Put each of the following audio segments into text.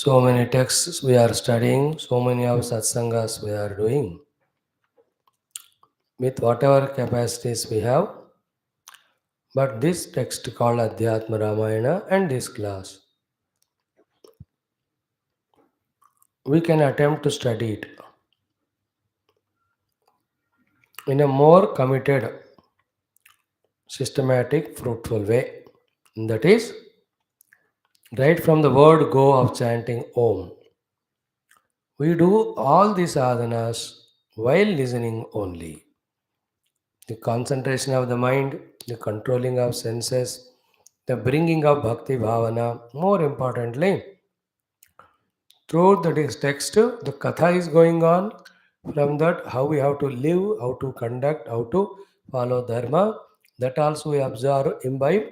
So many texts we are studying, so many of satsangas we are doing. With whatever capacities we have, but this text called Adhyatma Ramayana and this class, we can attempt to study it in a more committed, systematic, fruitful way. That is, right from the word go of chanting Om. We do all these adhanas while listening only. The concentration of the mind, the controlling of senses, the bringing of bhakti bhavana. More importantly, throughout the text, the katha is going on. From that, how we have to live, how to conduct, how to follow dharma, that also we observe, imbibe.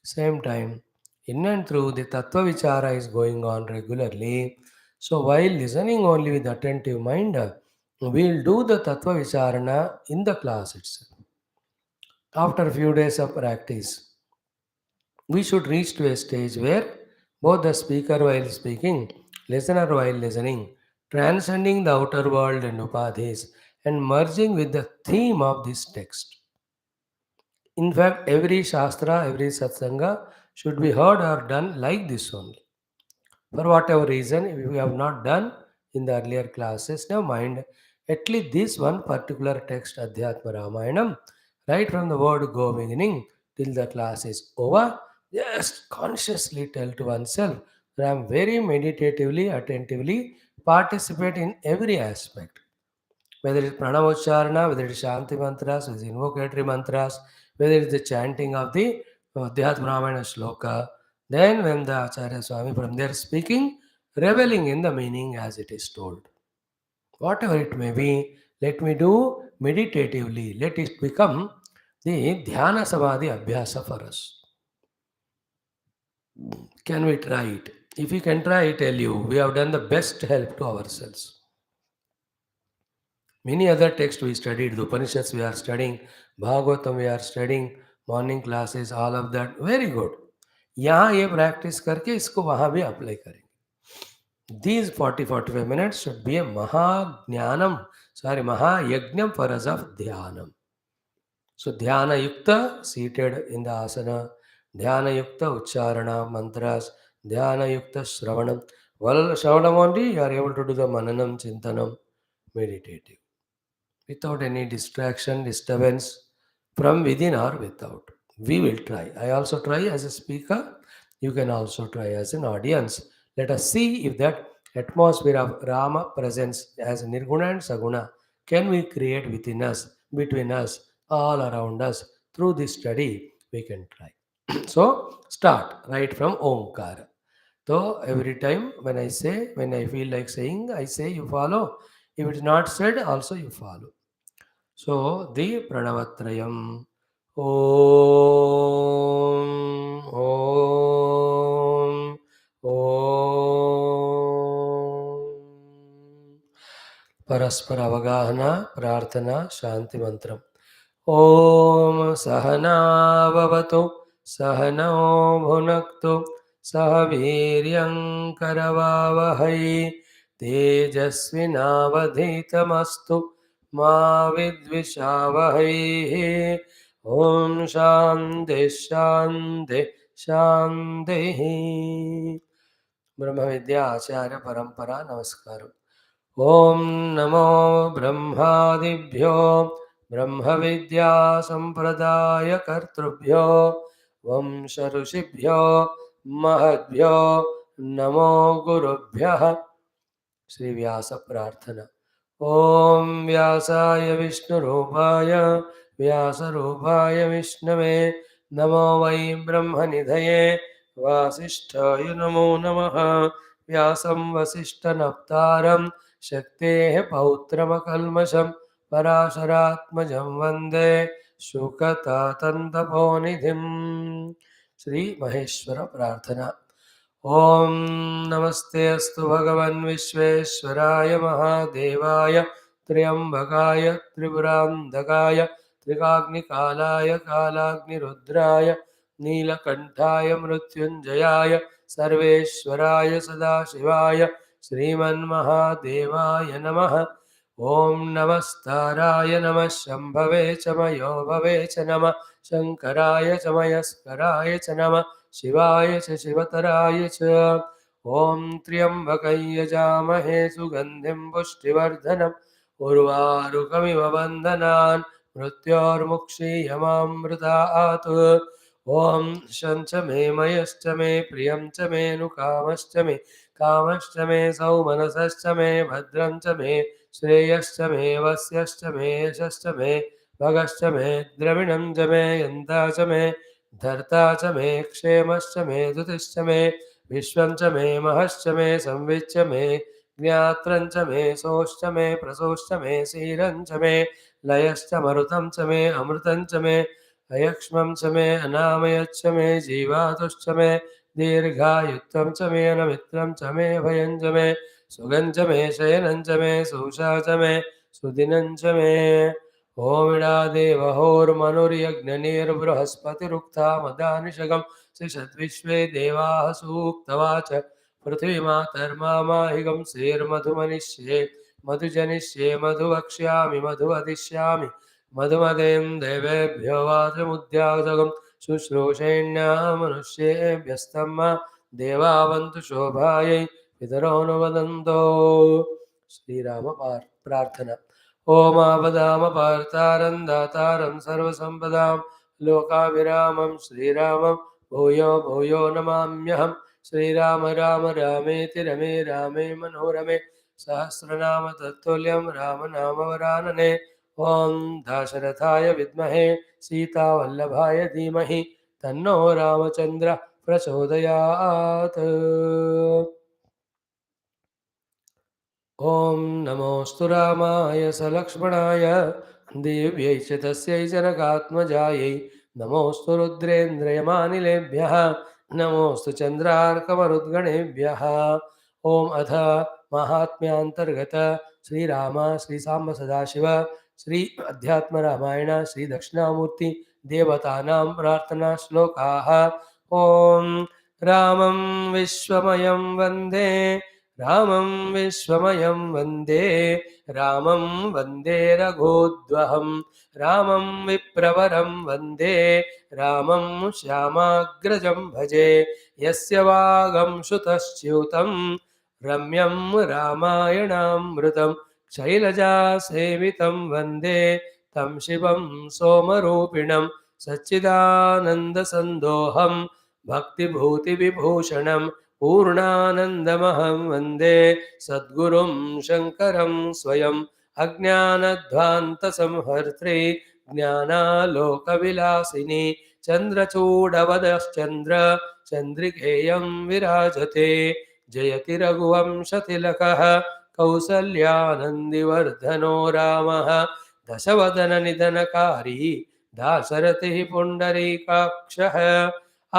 Same time, in and through the tattva vichara is going on regularly. So while listening only with attentive mind, we'll do the tattva vicharana in the class itself. After a few days of practice, we should reach to a stage where both the speaker while speaking, listener while listening, transcending the outer world and upadhis, and merging with the theme of this text. In fact, every shastra, every satsanga should be heard or done like this only. For whatever reason, if we have not done in the earlier classes, never mind. At least this one particular text, Adhyatma Ramayanam, right from the word go beginning till the class is over, just consciously tell to oneself that I am very meditatively, attentively participate in every aspect. Whether it's pranavocharana, whether it's shanti mantras, whether it's invocatory mantras, whether it's the chanting of the Adhyatma Ramayana shloka, then when the Acharya Swami from there speaking, reveling in the meaning as it is told. Whatever it may be, let me do meditatively. Let it become the dhyana samadhi abhyasa for us. Can we try it? If we can try, I tell you, we have done the best help to ourselves. Many other texts we studied, the Upanishads we are studying, Bhagavatam we are studying, morning classes, all of that, very good. यहाँ ये practice करके इसको वहाँ भी apply करेंगे. These 40-45 minutes should be a Mahayajnam for us of Dhyanam. So Dhyana Yukta, seated in the asana, Dhyana Yukta Ucharana, mantras, Dhyana Yukta Shravanam. Well, Shravanam only, you are able to do the Mananam, Chintanam, meditative, without any distraction, disturbance from within or without. We will try. I also try as a speaker. You can also try as an audience. Let us see if that atmosphere of Rama presence as Nirguna and Saguna can we create within us, between us, all around us. Through this study, we can try. So, start right from Omkara. So, every time when I feel like saying, I say, you follow. If it is not said, also you follow. So the Pranavatrayam. Om, Om, Om. Paraspara Avagahana, Prarthana, Shanti Mantram. Om Sahana Vavatu, Sahano Bhunaktu, Sahaviryam Karavavahai, Tejasvinavadhitamastu, Ma Vidvishavahai. Om Shanti Shanti Shanti. Brahma Vidya Acharya Parampara Namaskaram. ॐ नमो ब्रह्मादिभ्यो ब्रह्मविद्यासम्प्रदायकर्तृभ्यो वंश ऋषिभ्यो महद्भ्यो नमो गुरुभ्यः. श्री व्यास प्रार्थना. ॐ व्यासाय विष्णुरूपाय व्यासरूपाय विष्णवे नमो वै ब्रह्मनिधये वासिष्ठाय नमो नमः. व्यासं वसिष्ठनप्तारं शक्तेः पौत्रमकल्मषं पराशरात्मजं वन्दे शुकतातन्तपोनिधिं. श्री महेश्वर प्रार्थना. ॐ नमस्ते अस्तु भगवन् विश्वेश्वराय महादेवाय त्र्यम्बकाय त्रिपुरान्धकाय त्रिकाग्निकालाय कालाग्निरुद्राय नीलकण्ठाय मृत्युञ्जयाय सर्वेश्वराय सदाशिवाय श्रीमन्महादेवाय नमः। ॐ नमस्ताराय नमः शम्भवे च मयो भवे च नमः शङ्कराय च मयस्कराय च नमः शिवाय च शिवतराय च। ॐ त्र्यम्बकं यजामहे सुगन्धिं पुष्टिवर्धनम् उर्वारुकमिव बन्धनान् मृत्योर्मुक्षीयमामृतात्। ॐ शं मे मयश्च मे प्रियं च मे नुकामश्च मे कामश्च मे सौमनसश्च मे भद्रं च मे श्रेयश्च मे वस्यश्च मे यशश्च मे भगश्च मे द्रविणं च मे यन्ता च मे धर्ता च मे क्षेमश्च मे धृतिश्च मे विश्वं च मे महश्च मे संविच्च मे ज्ञात्रं च मे सोश्च मे प्रसोश्च मे सीरं च मे लयश्च मरुतं च मे अमृतं च मे अयक्ष्मं च मे अनामयच्च मे जीवातुश्च मे दीर्घायुत्वं च मे अनमित्रं च मे भयं च मे सुगं च मे शयनं च मे सुषा च मे सुदिनं च मे। ओमिडा देवहोर्मनुर्यज्ञनिर्बृहस्पतिरुक्ता मदानिषगं श्रीषद्विश्वे देवाः सूक्तवाच पृथ्वीमातर्मामाहिगं श्रीर्मधुमनिष्ये मधुजनिष्ये मधुवक्ष्यामि मधुवदिष्यामि मधुमदें देवेभ्यो वाचमुद्यागं शुश्रूषेण्यामनुष्येभ्यस्तम् देवावन्तु शोभायै पितरोऽनुवदन्तो। श्रीराम प्रार्थना। ओमापदाम पार्तारं दातारं सर्वसम्पदां लोकाभिरामं श्रीरामं भूयो भूयो नमाम्यहम्। श्रीराम राम रामेति रमे रामे मनोरमे सहस्रनाम तत्तुल्यं राम नाम वरानने। ॐ दाशरथाय विद्महे सीतावल्लभाय धीमहि तन्नो रामचन्द्र प्रचोदयात्। ॐ नमोऽस्तु रामाय सलक्ष्मणाय देव्यै च तस्यै जनकात्मजायै नमोऽस्तु रुद्रेन्द्रयमानिलेभ्यः नमोऽस्तु चन्द्रार्कमरुद्गणेभ्यः। ॐ अथ माहात्म्यान्तर्गत श्रीराम श्रीसाम्ब सदाशिव श्री अध्यात्म रामायण श्री दक्षिणामूर्ति देवतानां प्रार्थना श्लोकाः। ॐ रामं विश्वमयं वन्दे रामं विश्वमयं वन्दे रामं वन्दे रघोद्वहं रामं विप्रवरं वन्दे रामं श्यामाग्रजं भजे यस्य वागंशुतश्च्युतं रम्यं रामायणामृतं शैलजासेवितं वन्दे तं शिवं सोमरूपिणं सच्चिदानन्दसन्दोहं भक्तिभूतिविभूषणं पूर्णानन्दमहं वन्दे सद्गुरुं शङ्करं स्वयम् अज्ञानध्वान्तसंहर्त्रे ज्ञानालोकविलासिनी चन्द्रचूडवदश्चन्द्र चन्द्रिकेयं विराजते जयति रघुवंशतिलकः कौसल्यानन्दिवर्धनो रामः दशवदननिधनकारी दाशरथिः पुण्डरीकाक्षः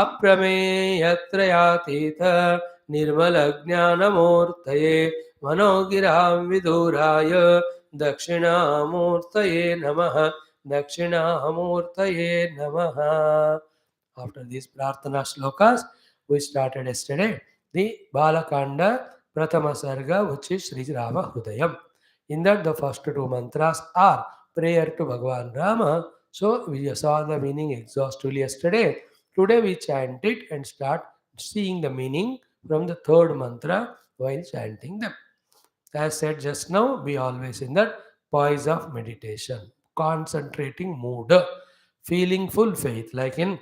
अप्रमेयत्रयातीत निर्मलज्ञानमूर्तये मनोगिरां विदुराय दक्षिणामूर्तये नमः दक्षिणामूर्तये नमः। After these prarthana shlokas, we started yesterday the Balakanda Prathama Sarga, which is Sri Rama HRUDAYAM. In that, the first two mantras are prayer to Bhagavan Rama. So, we saw the meaning exhaustively yesterday. Today, we chant it and start seeing the meaning from the third mantra while chanting them. As said just now, be always in that poise of meditation, concentrating mood, feeling full faith, like in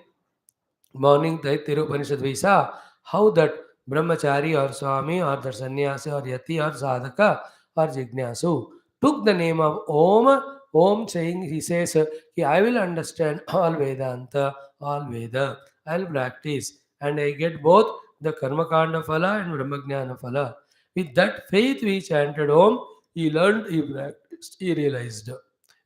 morning Tirupanishad we saw how that brahmachari or swami or the sannyasi or yati or sadhaka or jignasu took the name of Om saying, he says, I will understand all Vedanta, all Veda, I will practice and I get both the Karmakanda Phala and Brahmajnana Phala. With that faith we chanted Om, he learned, he practiced, he realized.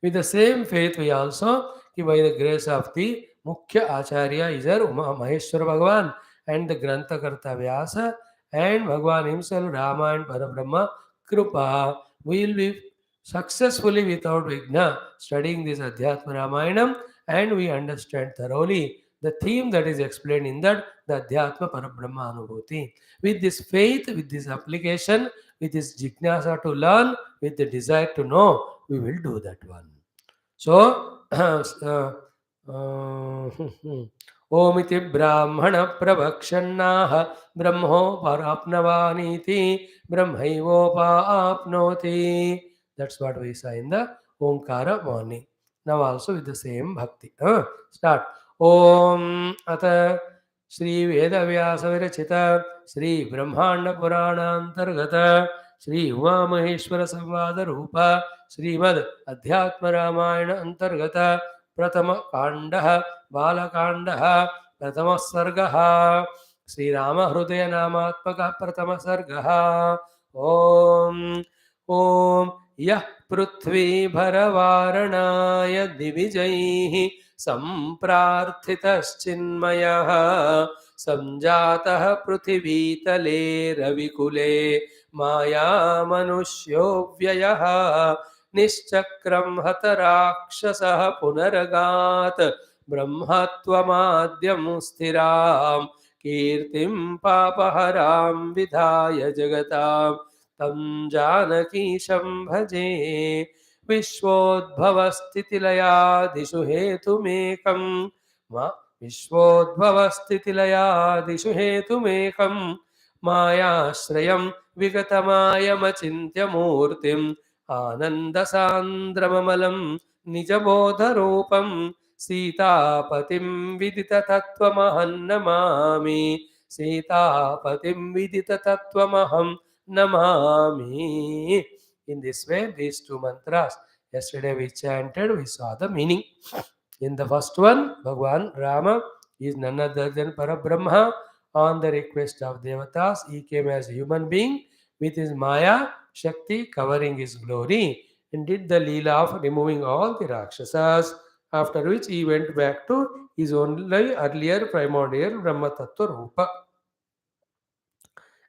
With the same faith we also, by the grace of the Mukhya Acharya is our Maheshwara Bhagavan and the Granthakarta Vyasa and Bhagavan himself, Rama and Parabrahma Kripa, we will be successfully without Vigna studying this Adhyatma Ramayanam and we understand thoroughly the theme that is explained in that, the Adhyatma Parabrahma Anubhuti. With this faith, with this application, with this jignasa to learn, with the desire to know, we will do that one. So, Om iti brahmana pravakshannah brahmo parapnavaniti brahmaivopaapnoti. That's what we say in the Omkara morning. Now also with the same bhakti. Start. Om Ata Shri Veda Vyasa Virachita Shri Brahmaanda Purana Antargata Shri Uma Maheshwara Samvada Rupa Srimad Adhyatma Ramayana Antargata Pratama Kandaha Balakandam Pratama Sarga Sri Rama Hrudaya Namatmaka Pratama Sarga Om Om Yah Prithvi Bharavaranaaya Divijaihi Samprarthitaschinmayah Samjatah Prithivitale Ravikule Maya Manushyo Vyayah Nischakram Hatarakshasah Punaragat Brahmatvamadyam Sthiram Kirtim Papaharam Vidhaya Jagatam Tam Janakisham Bhaje Vishwodbhavasthitilaya Hetumekam Vishwodbhavasthitilaya Hetumekam Mayashrayam Vigatamayamachintya Anandasandramamalam Nijabodharupam Sitapatim Viditatattvamahannamami Sitapatim Viditatattvamaham Namami. In this way, these two mantras, yesterday we chanted, we saw the meaning. In the first one, Bhagwan Rama is none other than Parabrahma. On the request of Devatas, he came as a human being with his Maya Shakti covering his glory and did the Leela of removing all the Rakshasas, after which he went back to his only earlier primordial Brahma Tattva Rupa.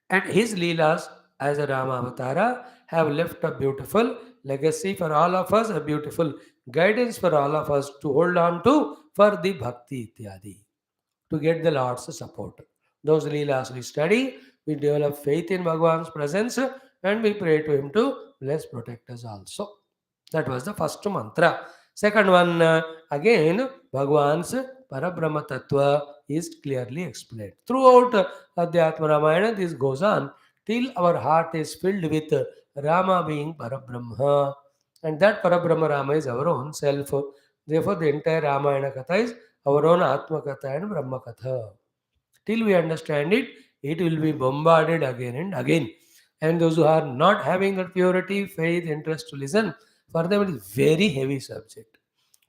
And his Leelas as a Rama Avatara have left a beautiful legacy for all of us, a beautiful guidance for all of us to hold on to for the Bhakti Ityadi, to get the Lord's support. Those Leelas we study, we develop faith in Bhagwan's presence, and we pray to him to bless, protect us also. That was the first mantra. Second one, again, Bhagwan's Parabrahma Tattva is clearly explained. Throughout Adhyatma Ramayana, this goes on till our heart is filled with Rama being Parabrahma. And that Parabrahma Rama is our own self. Therefore, the entire Ramayana Katha is our own Atma Katha and Brahma Katha. Till we understand it, it will be bombarded again and again. And those who are not having that purity, faith, interest to listen, for them it is very heavy subject.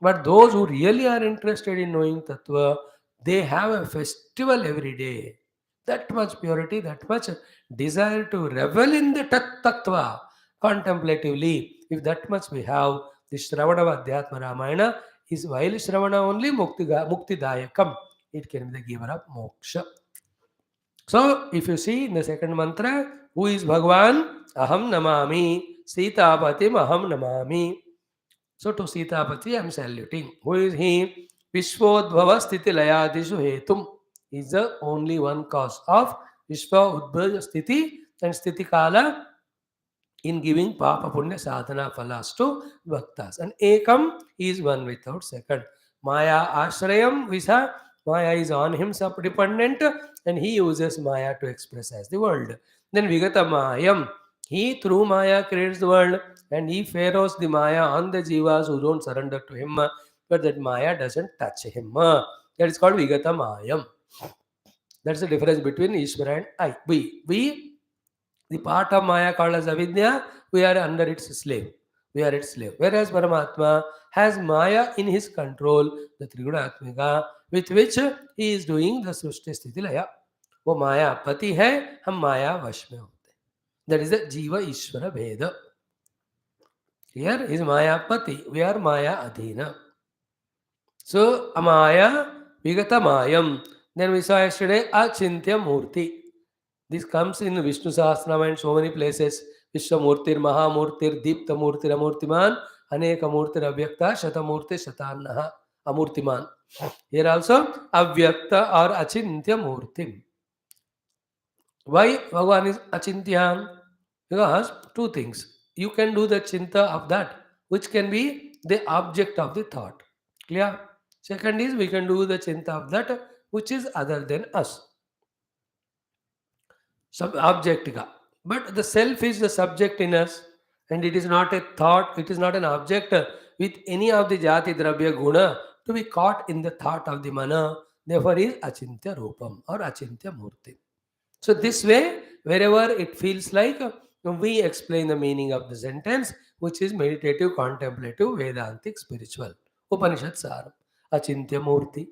But those who really are interested in knowing Tattva, they have a festival every day. That much purity, that much desire to revel in the Tattva contemplatively. If that much we have, the Shravana of Adhyatma Ramayana is while Shravana only Mukti Dayakam. It can be the giver of moksha. So, if you see in the second mantra, who is Bhagwan? Aham namami. Sitapatim aham namami. So, to Sitapati I am saluting. Who is he? Vishwodbhava sthiti layadishu hetum. He is the only one cause of Vishwa Udbhaja sthiti and sthiti kala in giving Papa Punya Sadhana Phalas to Bhaktas. And Ekam is one without second. Maya Ashrayam Visa. Maya is on him dependent and he uses Maya to express as the world. Then Vigatamayam. He through Maya creates the world and he pharaohs the Maya on the Jivas who don't surrender to him. But that Maya doesn't touch him. That is called Vigatamayam. That's the difference between Ishvara and I. We, the part of Maya called as Avidya, we are under its slave. We are its slave. Whereas Paramatma has Maya in his control, the Trigunaatmika, with which he is doing the Srushti Sthiti Laya. वो माया पति है, हम माया वश में होते हैं. That is the Jiva Ishvara Veda. Here is Maya Pati. We are Maya Adhina. So, Amaya Vigata Mayam. Then we saw yesterday Achintya Murti. This comes in Vishnu Sahasranam and so many places. Vishwamurtir, Mahamurtir, Deeptamurtir, Amurtiman, Aneka Murtir, Abhyakta, Shatamurti, Shatannaha, Amurtiman. Here also Avyakta or Achintya Murtim. Why Bhagavan is Achintya? Because two things. You can do the chinta of that, which can be the object of the thought. Clear? Second is we can do the chinta of that which is other than us. Sub object ka. But the self is the subject in us, and it is not a thought, it is not an object with any of the jati dravya guna to be caught in the thought of the mana. Therefore is Achintya Rupam or Achintya Murti. So this way, wherever it feels like we explain the meaning of the sentence, which is meditative, contemplative, Vedantic, spiritual. Upanishad Sar. Achintya Murti.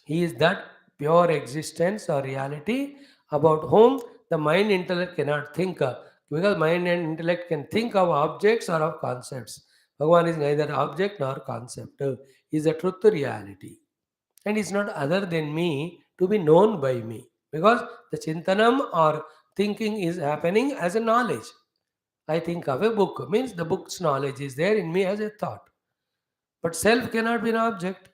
He is that pure existence or reality about whom the mind intellect cannot think of. Because mind and intellect can think of objects or of concepts. Bhagavan is neither object nor concept. He is a truth reality. And is not other than me to be known by me. Because the chintanam or thinking is happening as a knowledge. I think of a book, means the book's knowledge is there in me as a thought. But self cannot be an object.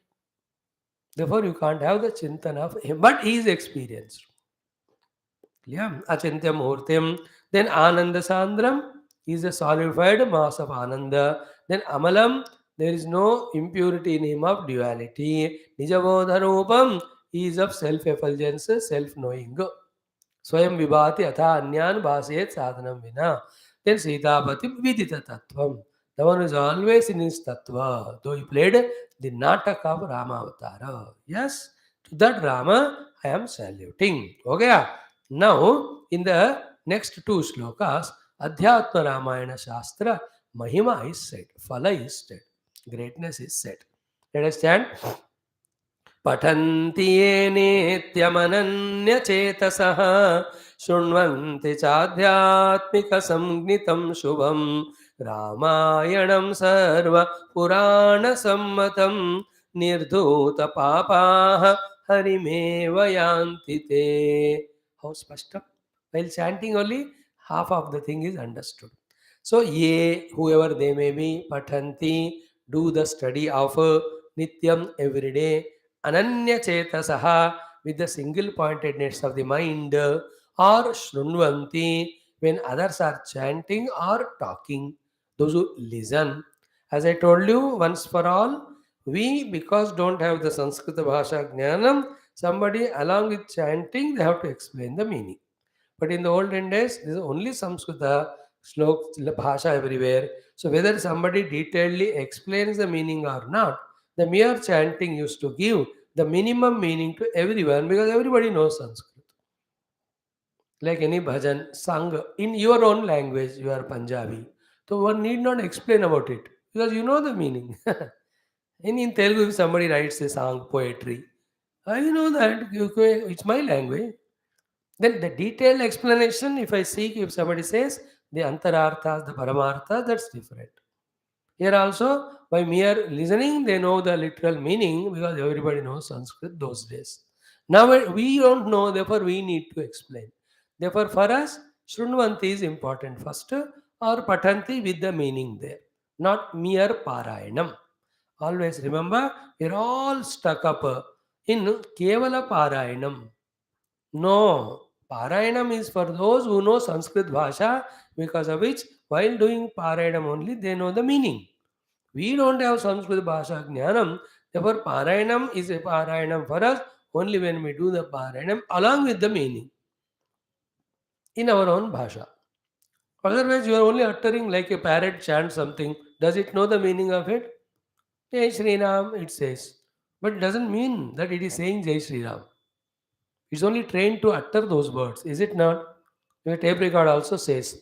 Therefore, you can't have the chintan of him, but he is experienced. Yeah, Achintya Murtim. Then Ananda Sandram is a solidified mass of Ananda. Then Amalam, there is no impurity in him of duality. Nijabodharupam, he is of self effulgence, self knowing. Swayam vibhati atha anyan bhasayet sadhanam vina. Then Sitapati vidita tattvam. The one who is always in his tattva, though he played the natak of Rama Avatara. Yes, to that Rama I am saluting. Okay. Now, in the next two slokas, Adhyatma Ramayana Shastra, Mahima is said, Phala is said, greatness is said. Let us chant. पठन्ति ये नित्यमनन्यचेतसः शृण्वन्ति चाध्यात्मिकसंज्ञितं शुभं रामायणं सर्वपुराणसम्मतं निर्धूतपापाः हरिमेव यान्ति ते. How spashtam? While chanting only, half of the thing is understood. So, ye, whoever they may be, pathanti, do the study of nityam every day, ananya chetasaha, with the single pointedness of the mind, or shrunvanti, when others are chanting or talking, those who listen. As I told you once for all, we, because don't have the Sanskrit Bhasha Jnanam, somebody along with chanting, they have to explain the meaning. But in the olden days, there is only Samskrita, slok, bhasha everywhere. So whether somebody detailedly explains the meaning or not, the mere chanting used to give the minimum meaning to everyone because everybody knows Sanskrit. Like any bhajan sung in your own language, you are Punjabi. So one need not explain about it because you know the meaning. in Telugu, if somebody writes a song, poetry, I know that it's my language. Then the detailed explanation, if I seek, if somebody says the antararthas, the paramarthas, that's different. Here also, by mere listening, they know the literal meaning because everybody knows Sanskrit those days. Now we don't know, therefore we need to explain. Therefore, for us, Shrunvanti is important first, or Patanti with the meaning there, not mere Parayanam. Always remember, we're all stuck up in Kevala Parayanam. No, Parayanam is for those who know Sanskrit Bhasha, because of which, while doing Parayanam only, they know the meaning. We don't have Sanskrit Bhasha Jnanam, therefore Parayanam is a Parayanam for us only when we do the Parayanam along with the meaning in our own Bhasha. Otherwise, you are only uttering like a parrot chant something. Does it know the meaning of it? Jai Sri Ram, it says. But it doesn't mean that it is saying Jai Sri Ram. It's only trained to utter those words, is it not? The tape record also says,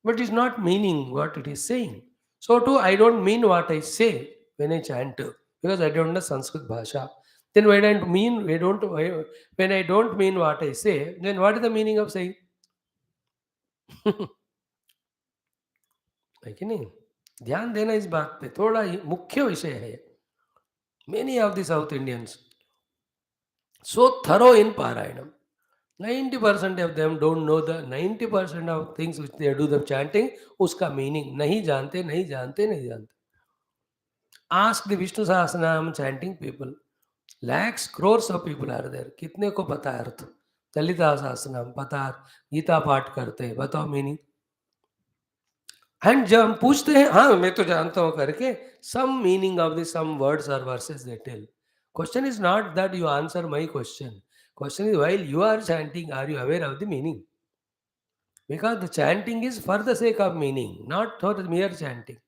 but it's not meaning what it is saying. So too, I don't mean what I say when I chant because I don't know Sanskrit Bhasha. Then when I when I don't mean what I say, then what is the meaning of saying? है कि नहीं? ध्यान देना इस बात पे थोड़ा ही मुख्य विषय है. Many of the South Indians so thorough in Parayanam. 90% of them don't know the 90% of things which they do the chanting, उसका meaning नहीं जानते. Ask the Vishnu Sahasranam chanting people. Lakhs, crores of people are there. कितने को पता है अर्थ? ललिता सहस्रनाम पता है, गीता पाठ करते हैं, बताओ मीनिंग. एंड जब हम पूछते हैं, हाँ मैं तो जानता हूँ करके, some meaning of the some words or verses they tell. Question is not that you answer my question. Question is, while you are chanting, are you aware of the meaning? Because the chanting is for the sake of meaning, not for mere chanting.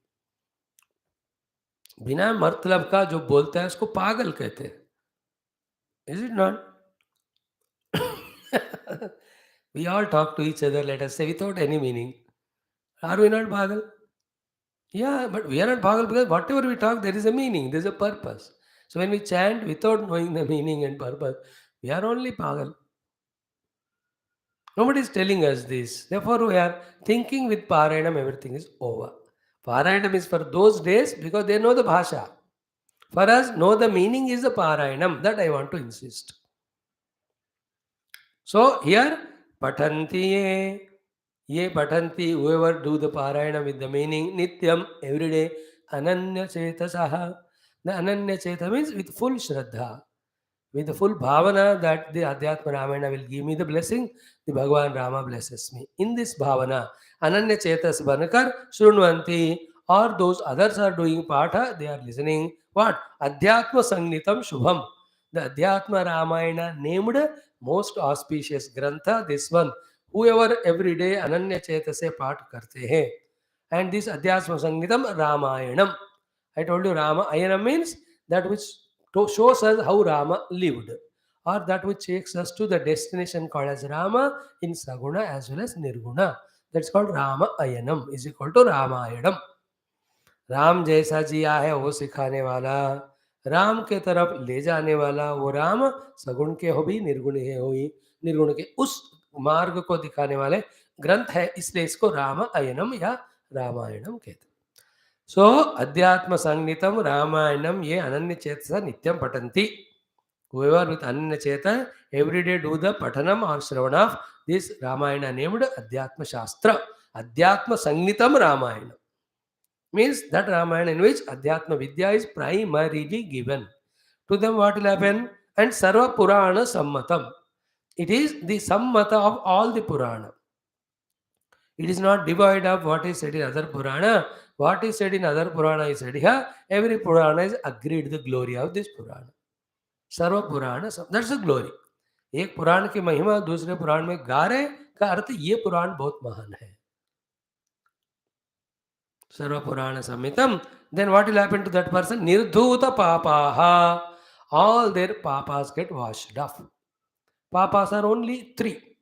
बिना मतलब का जो बोलता है उसको पागल कहते हैं. Is it not? We all talk to each other, let us say, without any meaning. Are we not pagal? Yeah, but we are not pagal because whatever we talk, there is a meaning, there is a purpose. So when we chant without knowing the meaning and purpose, we are only pagal. Nobody is telling us this. Therefore, we are thinking with Parayanam, everything is over. Parayanam is for those days because they know the bhasha. For us, know the meaning is the Parayanam. That I want to insist. So here, patanti ye patanti, whoever do the Parayana with the meaning, nityam, every day, ananya chetasaha. The ananya cheta means with full shraddha, with the full bhavana that the Adhyatma Ramayana will give me the blessing, the Bhagavan Rama blesses me. In this bhavana, ananya chetas banakar, shrunvanti, or those others are doing patha, they are listening. What? Adhyatma Sangnitam Shubham. The Adhyatma Ramayana named most auspicious grantha, this one. Whoever every day Ananya Cheta se part karte hain. And this Adhyatma Sangitam Ramayanam. I told you Ramayanam means that which shows us how Rama lived, or that which takes us to the destination called as Rama in Saguna as well as Nirguna. That's called Ramayanam is equal to Ramayanam. Ram जैसा जिया है वो सिखाने वाला, राम के तरफ ले जाने वाला वो राम, सगुण के हो भी निर्गुण है हो ही, निर्गुण के उस मार्ग को दिखाने वाले ग्रंथ है, इसलिए इसको राम अयनम या रामायणम कहते. सो अध्यात्म संगीतम रामायणम ये अनन्य चेतसा नित्यम पठन्ति. Whoever with Ananya Cheta every day do the Patanam or Shravan of this Ramayana named Adhyatma Shastra. Adhyatma Sangnitam Ramayana means that Ramayana in which Adhyatma Vidya is primarily given. To them what will happen? And Sarva Purana Sammatam. It is the Sammata of all the Purana. It is not devoid of what is said in other Purana. What is said in other Purana is said here. Every Purana is agreed the glory of this Purana. सर्व Purana, that's the glory. एक पुराण की महिमा दूसरे पुराण में गा रहे का अर्थ ये पुराण बहुत महान है. सर्व पुराण समितम. Then what will happen to that person? Nirdhuta papaha. All their papas get washed off. Papas are only three.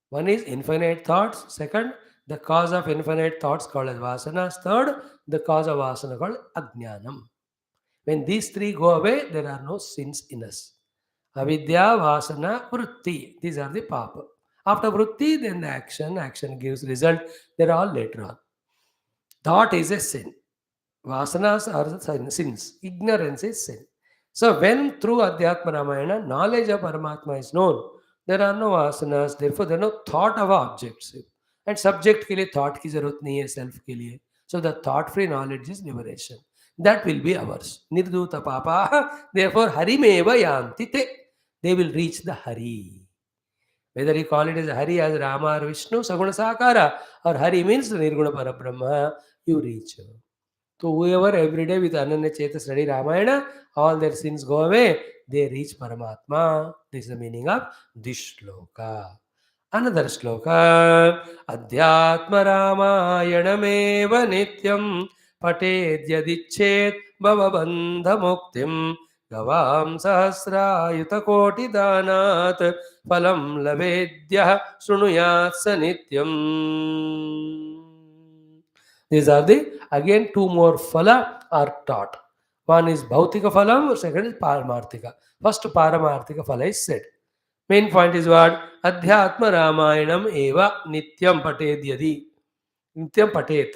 One is infinite thoughts. Second, the cause of infinite thoughts called as vasanas. Third, the cause of vasana called ajnanam. When these three go away, there are no sins in us. Avidya, vasana, vritti. These are the papa. After vritti, then the action. Action gives result. They're all later on. Thought is a sin. Vasanas are the sins. Ignorance is sin. So when through Adhyatma Ramayana, knowledge of Paramatma is known, there are no vasanas. Therefore, there are no thought of objects. And subject के लिए thought की जरूरत नहीं है, self के लिए. So the thought-free knowledge is liberation. That will be ours. Nirdhuta papa. Therefore, harimeva yanti te. They will reach the Hari. Whether you call it as Hari as Rama or Vishnu, Saguna Sakara, or Hari means Nirguna Parabrahma, you reach. So whoever every day with Ananya Cheta study Ramayana, all their sins go away, they reach Paramatma. This is the meaning of this shloka. Another shloka. Adhyatma Ramayanameva nityam पठेद्यदिच्छेत् भवबन्धमुक्तिं गवां सहस्रायुतकोटिदानात् फलं लभेद्यः शृणुयात् स नित्यम्. These are the again two more phala are taught. One is bhautika phalam, second is paramarthika. First paramarthika phala is said. Main point is what? Adhyatma Ramayanam eva nityam patedyadi. Nityam patet.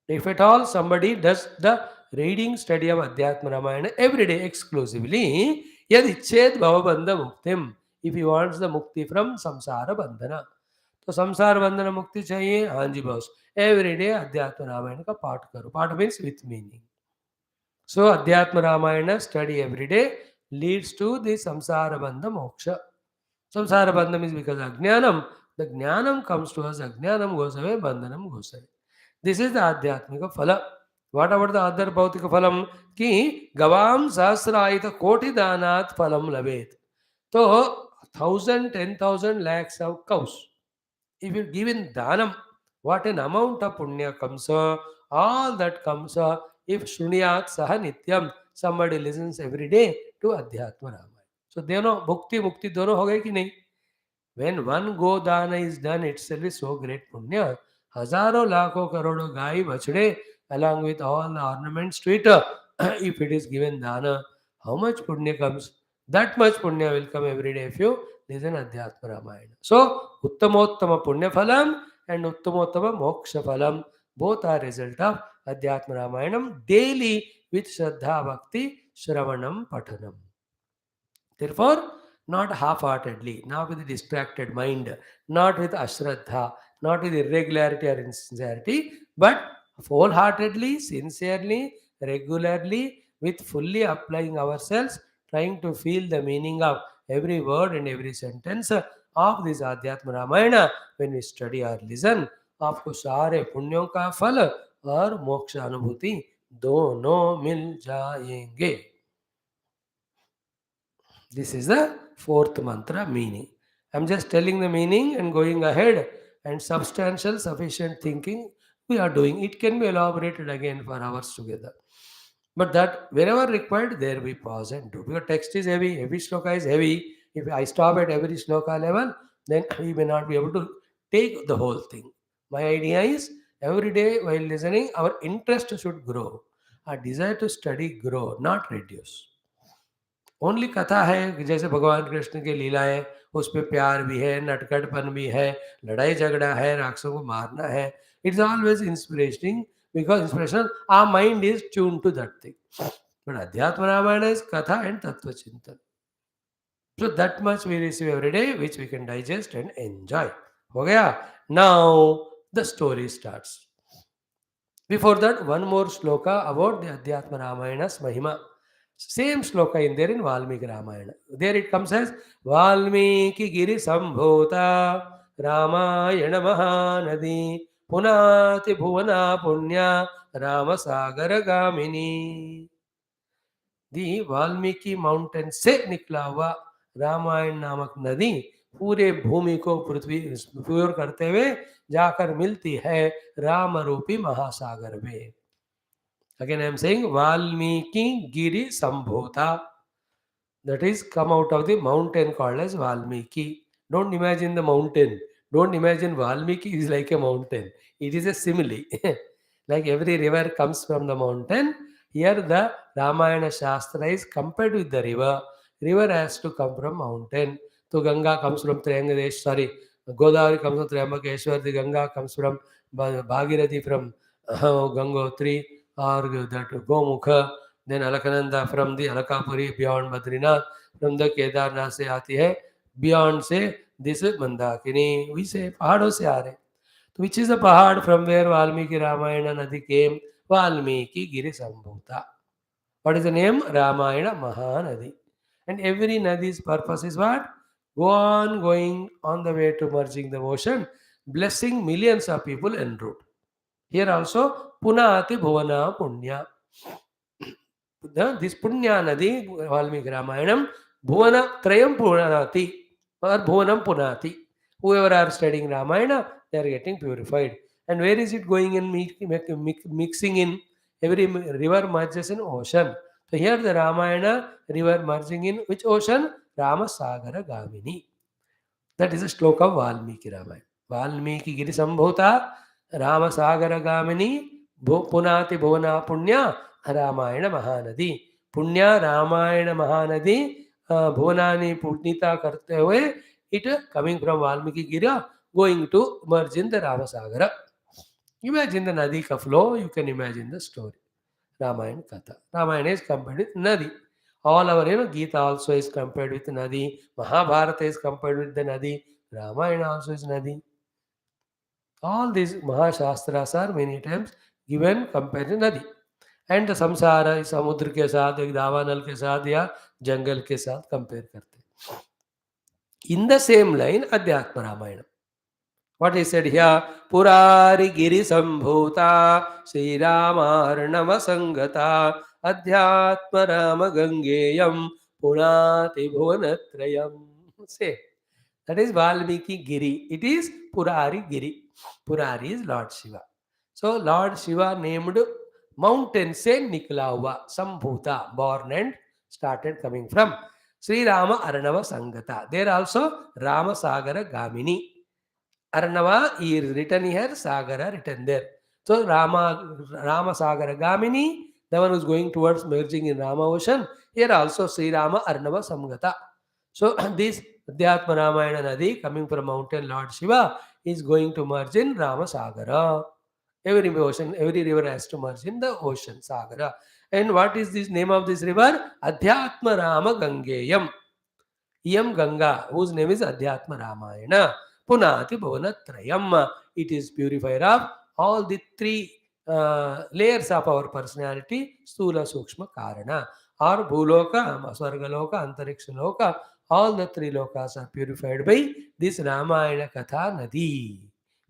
If at all somebody does the reading study of Adhyatma Ramayana every day exclusively, yad icched bhavabandha muktim. If he wants the mukti from samsara bandhana. तो संसार बंधन मुक्ति चाहिए, हाँ जी boss. Every day अध्यात्म रामायण का पाठ करो. पाठ means with meaning. So Adhyatma Ramayana study every day leads to the samsara bandha moksha. Samsara bandham is because Ajnanam. The Jnanam comes to us, Ajnanam goes away, Bandhanam goes away. This is the Adhyatmika Phala. What about the other Bhautika Phalam? Ki Gavam Sahasrayita Koti Danat Phalam Labet. So, 1,000, 10,000 lakhs of cows. If you give in Dhanam, what an amount of Punya comes, all that comes, if Shunyat Saha Nityam, somebody listens every day to Adhyatma Ramayana. So, दोनों भुक्ति मुक्ति दोनों हो गए कि नहीं? When one Godana is done itself is so great punya. Hazaro lakho karodo gai bachde along with all the ornaments to it. If it is given dana, how much punya comes? That much punya will come every day if you listen Adhyatma Ramayana. So Uttamottama punya phalam and Uttamottama moksha phalam both are result of Adhyatma Ramayanam daily with Shraddha Bhakti Shravanam Pathanam. Therefore, not half-heartedly, not with a distracted mind, not with ashraddha, not with irregularity or insincerity, but wholeheartedly, sincerely, regularly, with fully applying ourselves, trying to feel the meaning of every word and every sentence of this Adhyatma Ramayana when we study or listen. आपको सारे पुण्यों का फल और मोक्ष अनुभूति दोनों मिल जाएंगे. This is the fourth mantra meaning. I'm just telling the meaning and going ahead, and substantial, sufficient thinking we are doing. It can be elaborated again for hours together. But that wherever required, there we pause and do. Because text is heavy, every shloka is heavy. If I stop at every shloka level, then we may not be able to take the whole thing. My idea is every day while listening, our interest should grow. Our desire to study grow, not reduce. Only कथा है कि जैसे भगवान कृष्ण की लीलाएं, उस पे प्यार भी है, नटखटपन भी है, लड़ाई झगड़ा है, राक्षसों को मारना है. It's always inspiring because inspiration our mind is tune to that thing. But अध्यात्म रामायण इज कथा एंड तत्व चिंतन. So that much we receive every day, which we can digest and enjoy. हो गया. Now the story starts. Before that, one more shloka about the Adhyatma Ramayana's Mahima. Same shloka in there in Valmiki Ramayana. There it comes as Valmiki Giri Sambhota Ramayana Mahanadi Punati Bhuvana Punya Rama Sagara Gamini. The Valmiki mountain से निकला हुआ रामायण नामक नदी पूरे भूमि को पृथ्वी pure करते हुए जाकर मिलती है राम रूपी महासागर में. Again I am saying Valmiki Giri Sambhota. That is come out of the mountain called as Valmiki. Don't imagine the mountain. Don't imagine Valmiki is like a mountain. It is a simile. Like every river comes from the mountain, here the Ramayana Shastra is compared with the river. River has to come from mountain. So Ganga comes from Triangadesh, sorry, Godavari comes from Triambakeshwar, the Ganga comes from Bhagirathi from Gangotri or that Gomukha. Then Alakananda from the Alakapuri beyond Badrinath, from the Kedarnath से आती है, beyond से this is Mandakini. We say पहाड़ों से आ रहे. So which is the pahad from where Valmiki Ramayana Nadi came? Valmiki Giri Sambhuta. What is the name? Ramayana Mahanadi. And every Nadi's purpose is what? Go on going on the way to merging the ocean, blessing millions of people en route. Here also, Punati Bhuvana Punya. This Punya Nadi, Valmiki Ramayanam, Bhuvana Trayam Punati or Bhuvanam Punati. Whoever are studying Ramayana, they are getting purified. And where is it going in mixing in? Every river merges in ocean. So here the Ramayana river merging in which ocean? Rama Sagara Gamini. That is a shloka of Valmiki Ramayana. Valmiki Giri Sambhuta Rama Sagara Gamini Punati Bhuvana Punya Ramayana Mahanadi. Punya Ramayana Mahanadi Bhuvanani Punnita Karte Hue. It coming from Valmiki Gira going to merge in the Rama Sagara. Imagine the Nadi ka flow, you can imagine the story. Ramayana Katha. Ramayana is compared with Nadi. All our, Gita also is compared with Nadi. Mahabharata is compared with the Nadi. Ramayana also is Nadi. All these Mahashastras are many times given compared to Nadi. And संसार इस समुद्र के साथ, एक दावानल के साथ या जंगल के साथ कंपेयर करते हैं. इन द सेम लाइन अध्यात्म Ramayan, what he said here, Purari Giri Sambhuta Sri Ramarnava Sangata Adhyatma Rama Gangeyam Punati Bhuvanatrayam. Say, that is Valmiki Giri. It is Purari Giri. Purari is Lord Shiva. So Lord Shiva named mountain se nikla hua, Sambhuta, born and started coming from Sri Rama Arnava Sangata. There also Rama Sagara Gamini. Arnava is written here, Sagara written there. So Rama Sagara Gamini, the one who is going towards merging in Rama ocean. Here also Sri Rama Arnava Samgata. So this Adhyatma Ramayana Nadi coming from mountain Lord Shiva is going to merge in Rama Sagara. Every ocean, every river has to merge in the ocean, Sagara. And what is this name of this river? Adhyatma Rama Gangeyam. Iyam Ganga, whose name is Adhyatma Ramayana. Punati Bhavanatrayam. It is purifier of all the three layers of our personality, Stula Sukshma Karana. Or Bhuloka, Swargaloka, Antarikshaloka, all the three lokas are purified by this Ramayana Katha Nadi,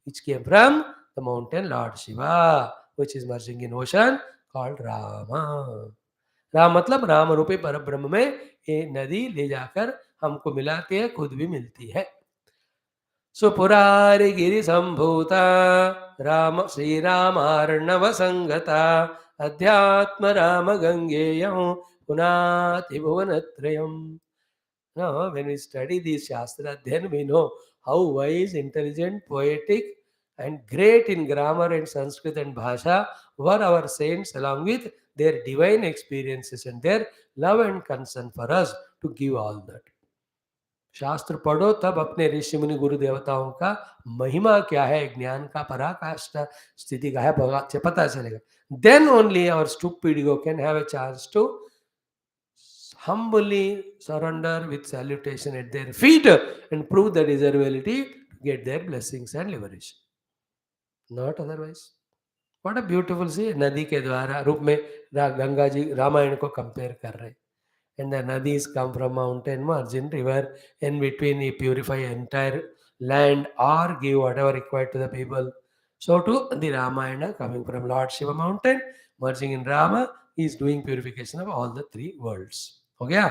which came from the mountain Lord Shiva, which is merging in ocean called Rama. Ram मतलब राम रूपी पर ब्रह्म में ये नदी ले जाकर हमको मिलाती है, खुद भी मिलती है. सुपुरारि गिरि संभूता राम श्री रामार्णव संगता अध्यात्म Ram गंगेयं पुनाति भुवनत्रयम्. Now, when we study these Shastra, then we know how wise, intelligent, poetic, and great in grammar and Sanskrit and Bhasha were our saints, along with their divine experiences and their love and concern for us to give all that. शास्त्र पढ़ो तब अपने ऋषि मुनि गुरु देवताओं का महिमा क्या है, ज्ञान का पराकाष्ठ स्थिति का है पता चलेगा. Then only our stupid ego can have a chance to humbly surrender with salutation at their feet and prove the desirability to get their blessings and liberation. Not otherwise. What a beautiful see, नदी के द्वारा रूप में गंगा जी रामायण को compare कर रहे. And the nadis come from mountain, margin, river, in between you purify entire land or give whatever required to the people. So too the Ramayana coming from Lord Shiva mountain, merging in Rama, he is doing purification of all the three worlds. Okay?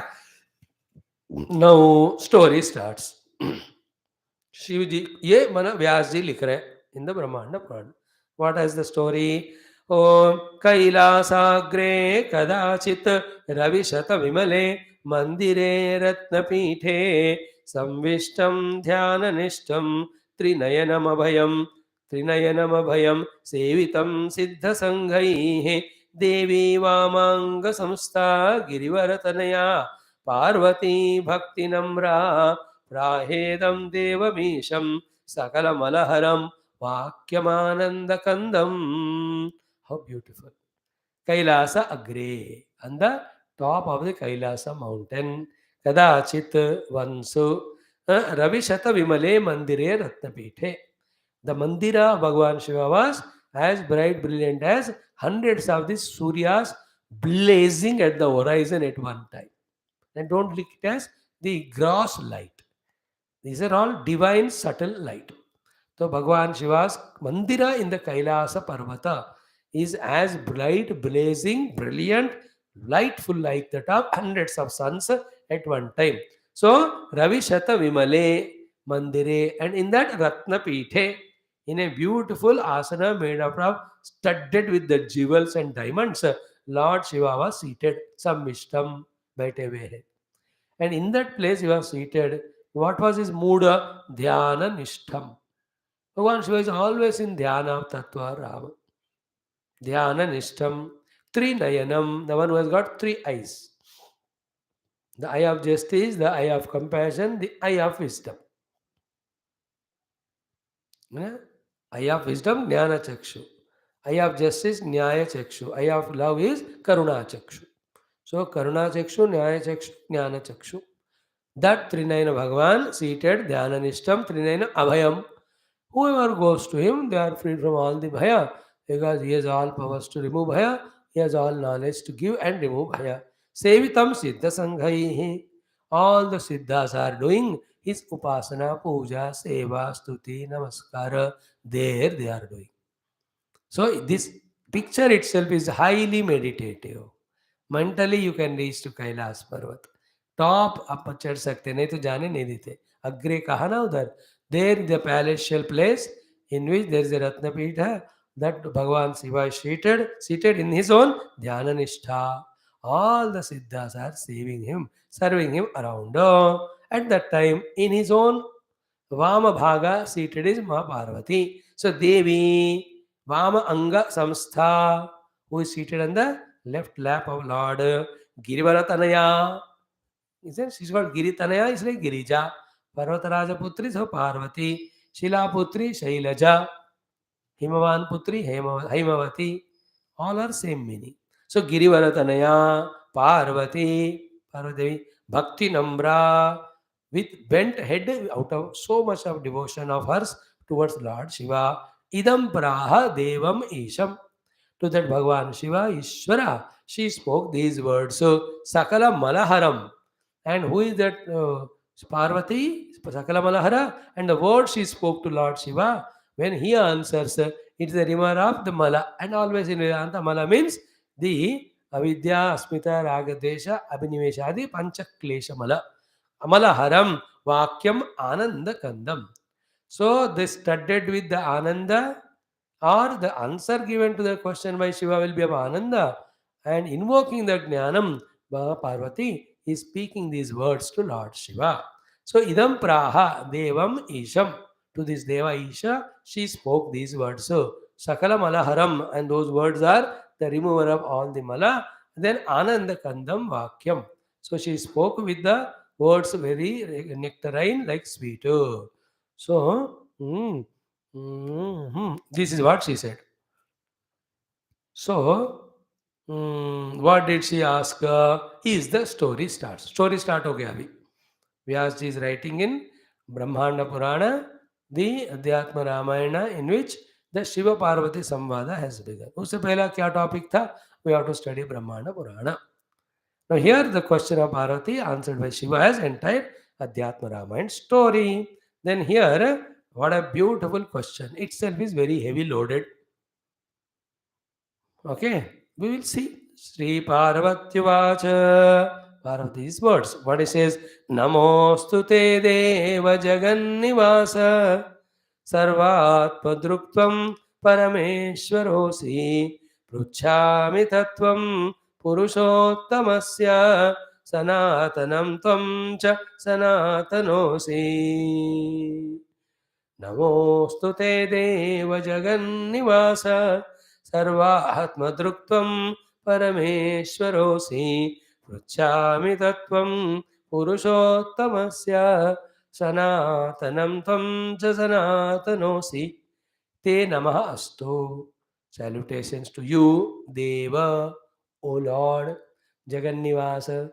Now story starts. Shiv जी ये मन व्यास जी लिख रहे in the Brahmaanda Puran. What is the story? ओम कैलासाग्रे कदाचित् रविशत विमले मंदिरे रत्नपीठे संविष्टं ध्याननिष्ठं त्रिनयनमभयं सेवितं सिद्धसंघैः देवी वामाङ्गसंस्था गिरिवरतनया Parvati भक्तिनम्रा प्राहेदं देवमीशं सकलमलहरं वाक्यमानन्दकन्दम्. How beautiful. Kailasa Agre, on the top of the Kailasa mountain, Kadachit Vansu, Ravishata Vimale Mandire Ratnapithe. The Mandira of Bhagavan Shiva was as bright, brilliant as hundreds of these Suryas blazing at the horizon at one time. And don't look it as the gross light. These are all divine subtle light. So Bhagavan Shiva's Mandira in the Kailasa Parvata is as bright, blazing, brilliant, lightful like that of hundreds of suns at one time. So Ravi Shata Vimale Mandire, and in that Ratna Pithe, in a beautiful asana made up of studded with the jewels and diamonds, Lord Shiva was seated, Samvishtam, baithe हुए हैं. And in that place he was seated. What was his mood? Dhyana Nishtam. Bhagavan Shiva is always in dhyana of Tattva Rama. Dhyana Nishtam, Trinayanam, the one who has got three eyes. The eye of justice, the eye of compassion, the eye of wisdom. Eye of wisdom, Jnana Chakshu. Eye of justice, Nyaya Chakshu. Eye of love is Karuna Chakshu. So Karuna Chakshu, Nyaya Chakshu, Jnana Chakshu. That Trinayana Bhagavan seated, Dhyana Nishtam, Trinayana Abhayam. Whoever goes to him, they are freed from all the bhaya, because he has all powers to remove bhaya. He has all knowledge to give and remove bhaya. Sevitam siddha sanghaihi. All the siddhas are doing his upasana, puja, seva, stuti, namaskara. There they are doing. So this picture itself is highly meditative. Mentally you can reach to Kailas Parvat. Top up चढ़ सकते नहीं तो जाने नहीं देते. अग्रे कहा ना उधर. There the palatial place in which there is a Ratnapitha that Bhagavan Shiva is seated in his own dhyana nishtha. All the siddhas are saving him, serving him around. At that time, in his own Vama Bhaga seated is Ma Parvati. So Devi, Vama Anga Samstha, who is seated on the left lap of Lord Girivaratanaya. Isn't she's called Giritanaya, is like Girija. Parvataraja Putri, so Parvati. Shila Putri, Shailaja. Himavan Putri, Himavati. All are same meaning. So Girivaratanaya, Parvati, Bhakti Nambra, with bent head out of so much of devotion of hers towards Lord Shiva. Idam Praha Devam Isham. To that Bhagavan Shiva, Ishvara, she spoke these words. So Sakala Malaharam. And who is that Parvati? Sakala Malahara. And the word she spoke to Lord Shiva, when he answers, it's the river of the Mala. And always in Vedanta, Mala means the Avidya, Asmita, Ragadesha, Abhiniveshadi, Panchaklesha Mala. Amalaharam, Vakyam, Ananda Kandam. So they studied with the Ananda, or the answer given to the question by Shiva will be of Ananda, and invoking the Jnanam, Parvati is speaking these words to Lord Shiva. So idam praha devam isham. To this Deva Isha, she spoke these words. So Sakala Malaharam, and those words are the remover of all the Mala. Then Ananda Kandam Vakyam. So she spoke with the words very nectarine like sweet. So, this is what she said. So, what did she ask? Is the story starts. Story start हो गया अभी. Vyasa is writing in Brahmaanda Purana, the Adhyatma Ramayana, in which the Shiva Parvati Samvada has begun. उससे पहला क्या topic था? We have to study Brahmaanda Purana. Now here the question of Parvati answered by Shiva has entire Adhyatma Ramayana story. Then here, what a beautiful question. Itself is very heavy loaded. Okay, we will see. Sri Parvatyuvacha. Parvati's words. What it says, Namostu te deva jagannivasa sarvatmadruktvam parameshwarosi pruchhami tattvam purushottamasya sanatanam tvam cha sanatanosi. Namostu te deva jagannivasa sarvahatmadruktvam parameshwarosi pruchhami tattvam purushottamasya sanatanam tvam cha sanatanosi. Te namaha astu. Salutations to you, Deva, O Lord, Jagannivasa,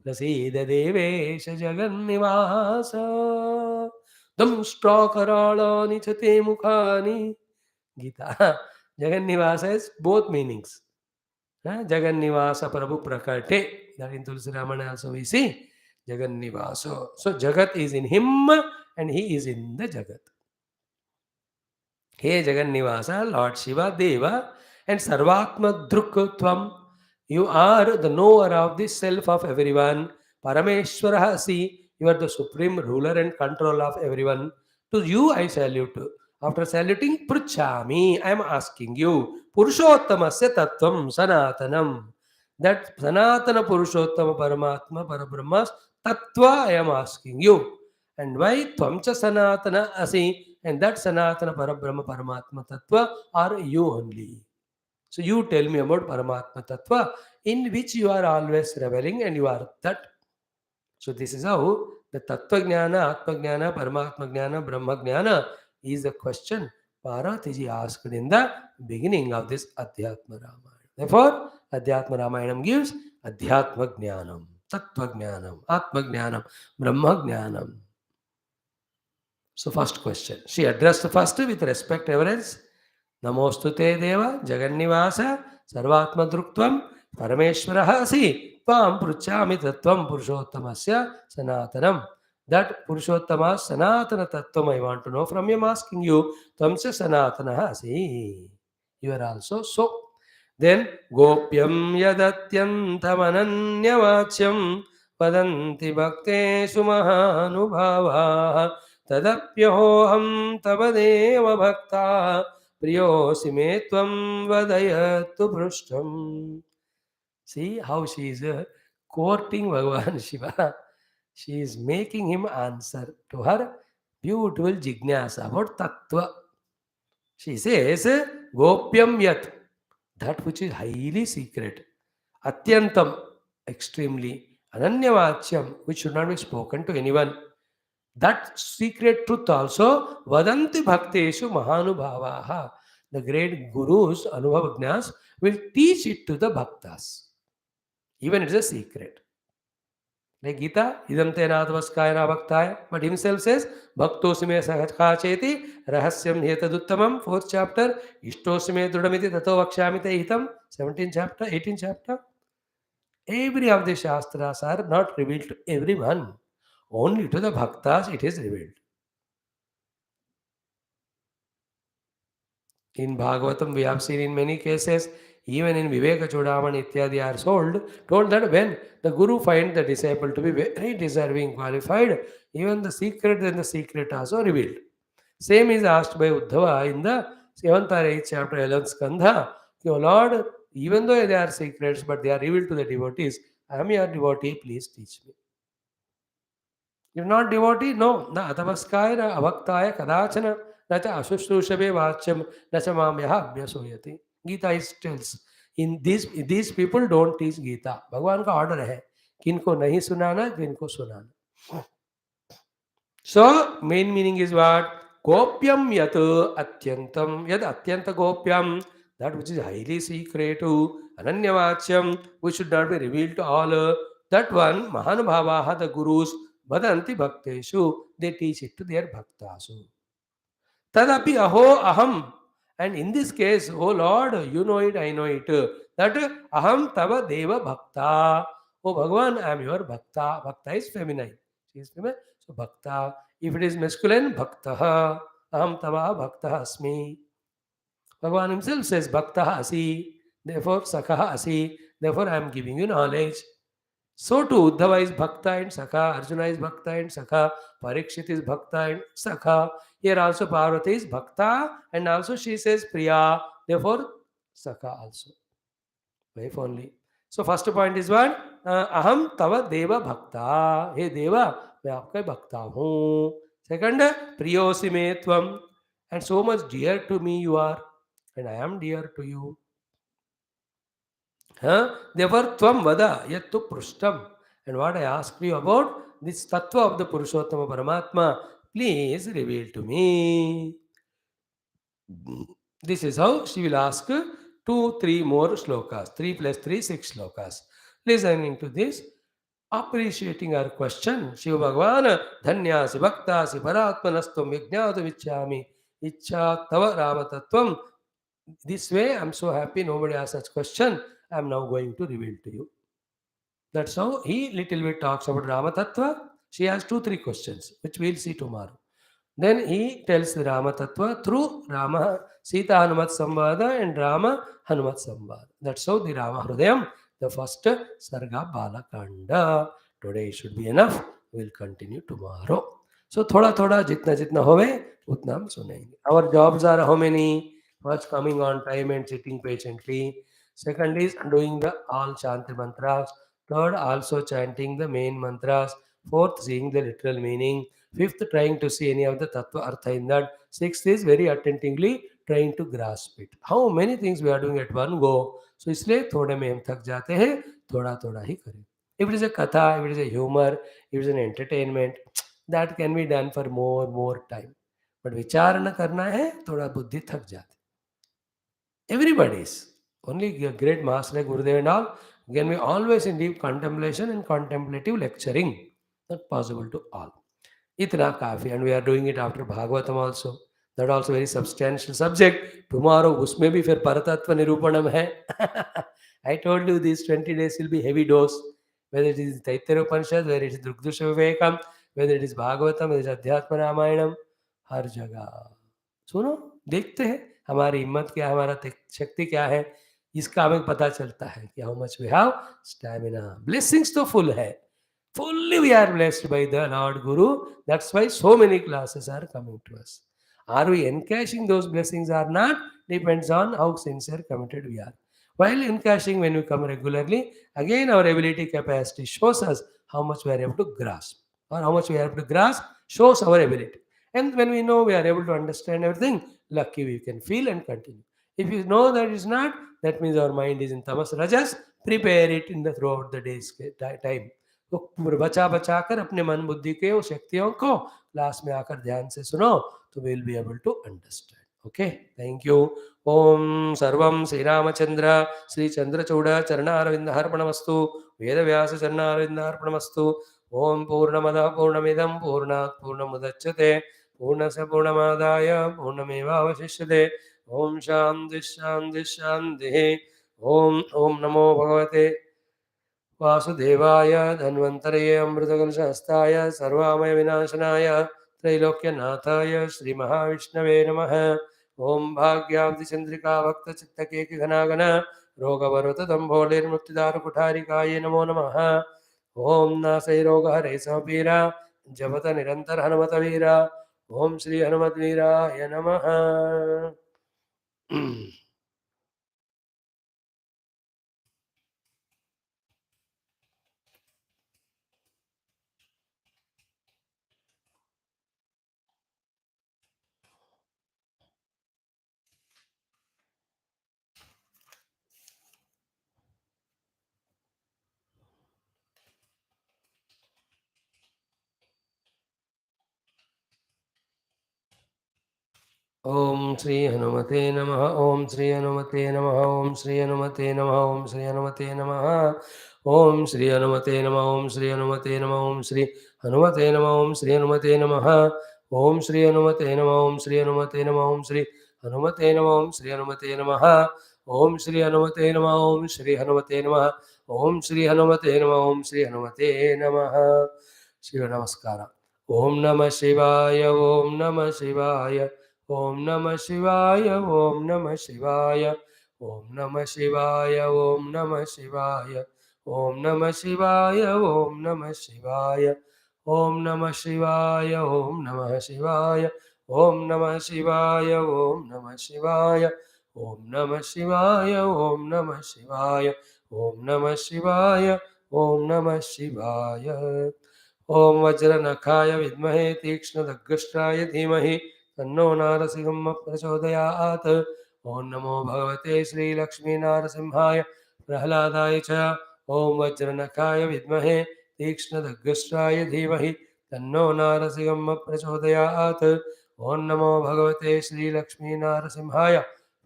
Prasida Devesha Jagannivasa. Damstrakaralani chate mukhani. Gita. Jagannivasa is both meanings. Jagannivasa Prabhu Prakate. That in Tulsi Ramana also we see Jagannivasa. So Jagat is in him and he is in the Jagat. He Jagannivasa, Lord Shiva, Deva, and Sarvatma Drukutvam. You are the knower of the self of everyone. Parameshwara si. You are the supreme ruler and control of everyone. To you I salute. After saluting, Pruchhami, I am asking you, Purushottamasya Tattvam Sanatanam. That Sanatana Purushottama Paramatma Parabrahmas Tattva I am asking you. And why Tvamcha Sanatana Asi, and that Sanatana Parabrahma Paramatma Tattva are you only. So you tell me about Paramatma Tattva, in which you are always reveling and you are that. So this is how the Tattva Jnana, Atma Jnana, Paramatma Jnana, Brahma Jnana is the question Parvatiji asked in the beginning of this Adhyatma Ramayana. Therefore, Adhyatma Ramayanam gives Adhyatma Jnanam, Tattva Jnanam, Atma Jnanam, Brahma Jnanam. So first question. She addressed first with respect, reverence. Namostu te deva, Jagannivasa, सर्वात्म दृक्त्वं परमेश्वरः असि त्वां पृच्छामि तत्त्वं पुरुषोत्तमस्य सनातनम्. That Purushottama Sanatana Tattvam I want to know from him asking you, Tamsa Sanatana Asi. You are also so. Then Gopyam Yadatyantamananyavachyam Vadanti Bhakteshu Mahanubhava Tadapyahoham Tabadeva Bhakta Priyosi Me Tvam Vadayatu Prushtam. See how she is courting Bhagavan Shiva. She is making him answer to her beautiful jignasa about tattva. She says, Gopyam yat, that which is highly secret, Atyantam, extremely, Ananyavachyam, which should not be spoken to anyone. That secret truth also, Vadanti Bhakteshu Mahanubhavaha. The great gurus, Anubhavagnas, will teach it to the bhaktas. Even it is a secret. Like Gita, idam te nadavaskayana bhaktaya, but himself says, Bhaktosime sahacheti, rahasyam hetaduttamam, 4th chapter, Ishtosime drudamiti tato vakshamite hitam, 17th chapter, 18th chapter. Every of the Shastras are not revealed to everyone. Only to the bhaktas it is revealed. In Bhagavatam, we have seen in many cases, even in Viveka Chudaman Ityadi are told that when the Guru finds the disciple to be very deserving, qualified, even the secret and the secret also revealed. Same is asked by Uddhava in the 7th or 8th chapter, 11th Skandha. O Lord, even though they are secrets, but they are revealed to the devotees, I am your devotee, please teach me. If not devotee, no. Na atavaskaya na avaktaya kadachana na cha asushrushabe vachyam na cha mamyaha abhyasoyati. Gita is tells. In these people don't teach Gita. भगवान का order है किनको नहीं सुनाना किनको सुनाना. So main meaning is what? Gopyam yat atyantam yad atyanta gopyam, that which is highly secret, ananyavachyam, which should not be revealed to all. That one, Mahanubhavaha, the gurus, Vadanti Bhakteshu, they teach it to their bhaktasu. Tadapi aho aham. And in this case, oh Lord, you know it, I know it. That aham tava deva bhakta. Oh Bhagavan, I am your bhakta. Bhakta is feminine. She is feminine. So bhakta. If it is masculine, bhaktaha. Aham tava bhaktaha asmi. Bhagavan himself says bhaktaha asi. Therefore, sakha asi. Therefore, I am giving you knowledge. So too, Uddhava is Bhakta and Sakha, Arjuna is Bhakta and Sakha, Parikshit is Bhakta and Sakha. Here also Parvati is Bhakta and also she says Priya, therefore Sakha also. Wife only. So first point is what? Aham tava deva bhakta. Hey Deva, मैं आपका भक्ता हूँ. Second, Priyosi me tvam. And so much dear to me you are. And I am dear to you. Therefore, Tvam Vada Yattu Prushtam. And what I asked you about this Tattva of the Purushottama Paramatma, please reveal to me. This is how she will ask 2, 3 more slokas. 3 plus 3, 6 slokas. Listening to this, appreciating her question, Shiva Bhagavana, Dhanyasi Bhaktasi Paratmanastam Vijnata Vichami Icha Tava Rama Tattvam. This way, I'm so happy nobody asked such question. I'm now going to reveal to you. That's how he little bit talks about Rama Tattva. She has 2, 3 questions, which we'll see tomorrow. Then he tells the Rama Tattva through Rama Sita Hanumat Samvada and Rama Hanumat Samvada. That's how the Rama HRUDAYAM, the first Sarga Balakanda. Today should be enough. We'll continue tomorrow. So thoda jitna hove, utna hum sunenge. Our jobs are how many? First, coming on time and sitting patiently. Second is doing the all Chanti mantras. Third, also chanting the main mantras. Fourth, seeing the literal meaning. Fifth, trying to see any of the tattva artha in that. Sixth is very attentively trying to grasp it. How many things we are doing at one go? So इसलिए थोड़े में हम थक जाते हैं, थोड़ा ही करें. If it is a katha, if it is a humor, if it is an entertainment, that can be done for more time. But विचार न करना है, थोड़ा बुद्धि थक जाती. Everybody's. Only a great master like Gurudev and all can be always in deep contemplation and contemplative lecturing. Not possible to all. Itna kafi, and we are doing it after Bhagavatam also. That also very substantial subject. Tomorrow उसमें भी फिर परतत्व निरूपणम है. I told you these 20 days will be heavy dose. Whether it is Taittiriya Upanishad, whether it is Drugdusha Vivekam, whether it is Bhagavatam, whether it is Adhyatma Ramayanam, हर जगह सुनो, देखते हैं हमारी हिम्मत क्या है, हमारा शक्ति क्या है. इसका हमें पता चलता है कि how much we have stamina. Blessings तो फुल है. Fully we are blessed by the Lord Guru. That's why so many classes are coming to us. Are we encashing those blessings or not depends on how sincere committed we are. While encashing, when we come regularly, again our ability capacity shows us how much we are able to grasp, or how much we are able to grasp shows our ability. And when we know we are able to understand everything, lucky we can feel and continue. If you know that is not, that means our mind is in tamas rajas. Prepare it in the throughout the day's time. तो बचा बचा कर अपने मन बुद्धि के उस शक्तियों को क्लास में आकर ध्यान से सुनो, तो will be able to understand. Okay, thank you. ओम सर्वं श्री रामचंद्र श्री चंद्रचूड़ चरणारविंदार्पणमस्तु. वेदव्यास चरणारविंदार्पणमस्तु. ओम पूर्णमद पूर्णमिदं पूर्णात् पूर्णमुदच्यते पूर्णस्य पूर्णमादाय पूर्णमेवावशिष्यते. ओम शांति शांति शांति. ओम ओम नमो भगवते वासुदेवाय धन्वन्तरये अमृतकलशहस्ताय सर्वामय विनाशनाय त्रैलोक्यनाथाय श्रीमहाविष्णवे नमः. ओम भाग्याब्धिचन्द्रिका भक्तचित्तकेकघनागन रोगवर्वतदम्भोलिर्मुक्तिदारकुठारिकाय नमो नमः. ओम नासैरोगहरे समपीरा जपत निरंतर हनुमत वीरा. ओम श्री हनुमद्वीराय नमः. ओम श्री हनुमते नमः. ओम श्री हनुमते नमः. ओम श्री हनुमते नमः. ओम श्री हनुमते नमः. ओम श्री हनुमते नमः. ओम श्री हनुमते नमः. ओम श्री हनुमते नमः. ओम श्री हनुमते नमः. ओम श्री हनुमते नमः. ओम श्री हनुमते नमः. ओम श्री हनुमते नमः. ओम श्री हनुमते नमः. ओम श्री हनुमते नमः. ओम श्री हनुमते नमः. ओम श्री हनुमते नमः. ओम श्री हनुमते नमः. शिव नमस्कार. ओम नमः शिवाय. ओम नमः शिवाय. ओम नमः शिवाय. ओम नमः शिवाय. ओम नमः शिवाय. ओम नमः शिवाय. ओम नमः शिवाय. ओम नमः शिवाय. ओम नमः शिवाय. ओम नमः शिवाय. ओम नमः शिवाय. ओम नमः शिवाय. ओम नमः शिवाय. ओम नमः शिवाय. ओम नमः शिवाय. ओम नमः शिवाय. ओम वज्रनखाय विद्महे तीक्ष्णदग्गष्ट्राय धीमहि तन्नो नारसिंह प्रचोदयात्. ओम नमो भगवते श्री लक्ष्मी नारसिंहाय प्रह्लादाय च. ओम वज्रनखाय विद्महे तीक्ष्णदग्गष्ट्राय धीमहि तन्नो नारसिंह प्रचोदयात्. ओम नमो भगवते श्री लक्ष्मी नारसिंहाय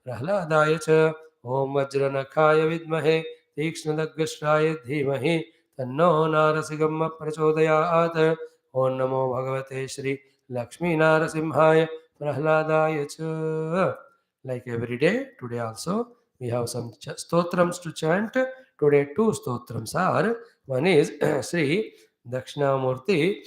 प्रह्लादाय च. ओम वज्रनखाय विद्महे तीक्ष्णदग्गष्ट्राय धीमहि तन्नो नारसिंह प्रचोदयात्. ओम नमो भगवते श्री लक्ष्मी नारसिंहाय प्रह्लादाय च. Like every day, today also we have some stotrams to chant. Today two stotrams are, one is Sri Dakshinamurthy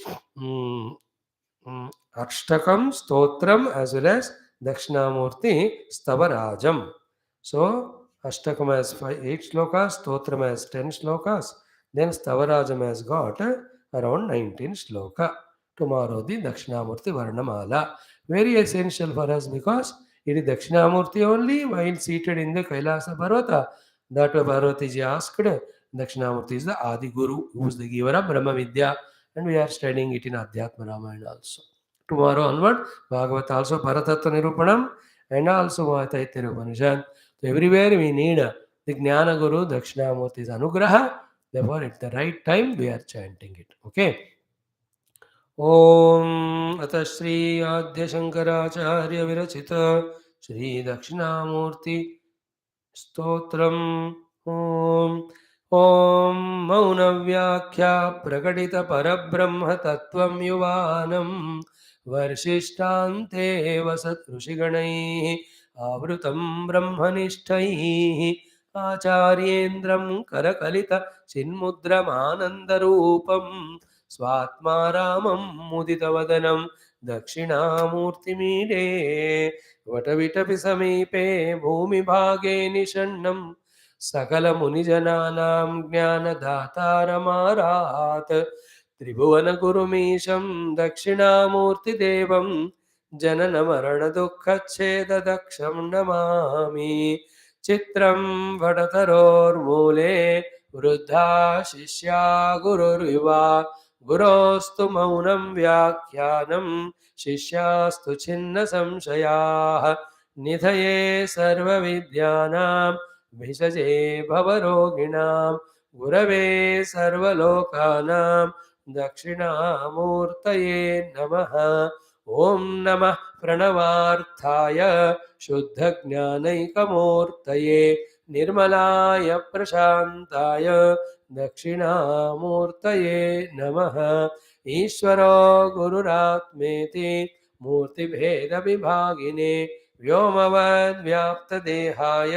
Ashtakam Stotram as well as Dakshinamurthy Stava. So Ashtakam has 8 slokas, Stotram has 10 slokas, then Stavarajam has got around 19 sloka. Tomorrow the Dakshinamurthy Varnamala. Very essential for us because it is Dakshinamurthy only while seated in the Kailasa Parvata. That Parvatiji asked, Dakshinamurthy is the Adi Guru, who is the giver of Brahma Vidya, and we are studying it in Adhyatma Ramayana also. Tomorrow onward, Bhagavad also Paratattva Nirupanam and also Taittiriya Upanishad. So everywhere we need the Jnana Guru, Dakshinamurthy's Anugraha. Therefore, at the right time, we are chanting it. Okay. ओम अतः श्री आद्य शंकराचार्य विरचित श्री दक्षिणामूर्ति स्तोत्रम्. ओम ओम मौन व्याख्या प्रकटित परब्रह्म तत्त्वं युवानम् वर्षिष्ठान्ते वसत् ऋषिगणैः आवृतं ब्रह्मनिष्ठैः आचार्येन्द्रं करकलित चिन्मुद्रमानन्दरूपं स्वात्मा रामं मुदितवदनं दक्षिणामूर्तिमीडे वटविटपि समीपे भूमिभागे निषण्णं सकलमुनिजनानां ज्ञानदातारमारात् त्रिभुवनगुरुमीशं दक्षिणामूर्तिदेवं जननमरणदुःखच्छेददक्षं नमामि चित्रं वटतरोर्मूले वृद्धा शिष्या गुरुर्युवा गुरोस्तु मौनं व्याख्यानं शिष्यास्तु छिन्न संशयाः निधये सर्वविद्यानां भिषजे भवरोगिणां गुरवे सर्वलोकानां दक्षिणामूर्तये नमः। ॐ नमः प्रणवार्थाय शुद्धज्ञानैकमूर्तये निर्मलाय प्रशान्ताय दक्षिणामूर्तये नमः। ईश्वरो गुरुरात्मेति मूर्तिभेदविभागिने व्योमवद्व्याप्तदेहाय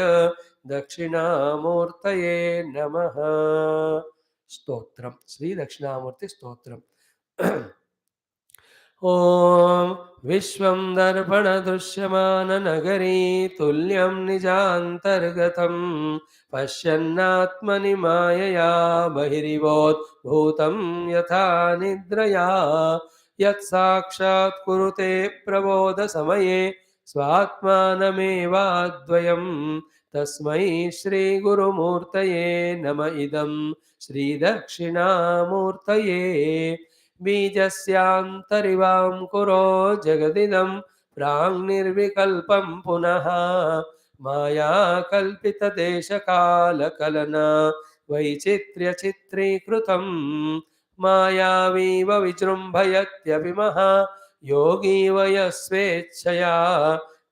दक्षिणामूर्तये नमः। स्तोत्रम श्री दक्षिणामूर्ति स्तोत्रम। ॐ विश्वं दर्पणदृश्यमाननगरी तुल्यं निजान्तर्गतं पश्यन्नात्मनि मायया बहिरिवोद्भूतं यथा निद्रया यत्साक्षात् कुरुते प्रबोधसमये स्वात्मानमेवाद्वयं तस्मै श्रीगुरुमूर्तये नम इदं श्रीदक्षिणामूर्तये बीजस्यान्तरिवाङ्कुरो जगदिदं प्राङ्निर्विकल्पं पुनः मायाकल्पितदेशकालकलना वैचित्र्यचित्रीकृतं मायावीव विजृम्भयत्यभिमः योगी वयस्वेच्छया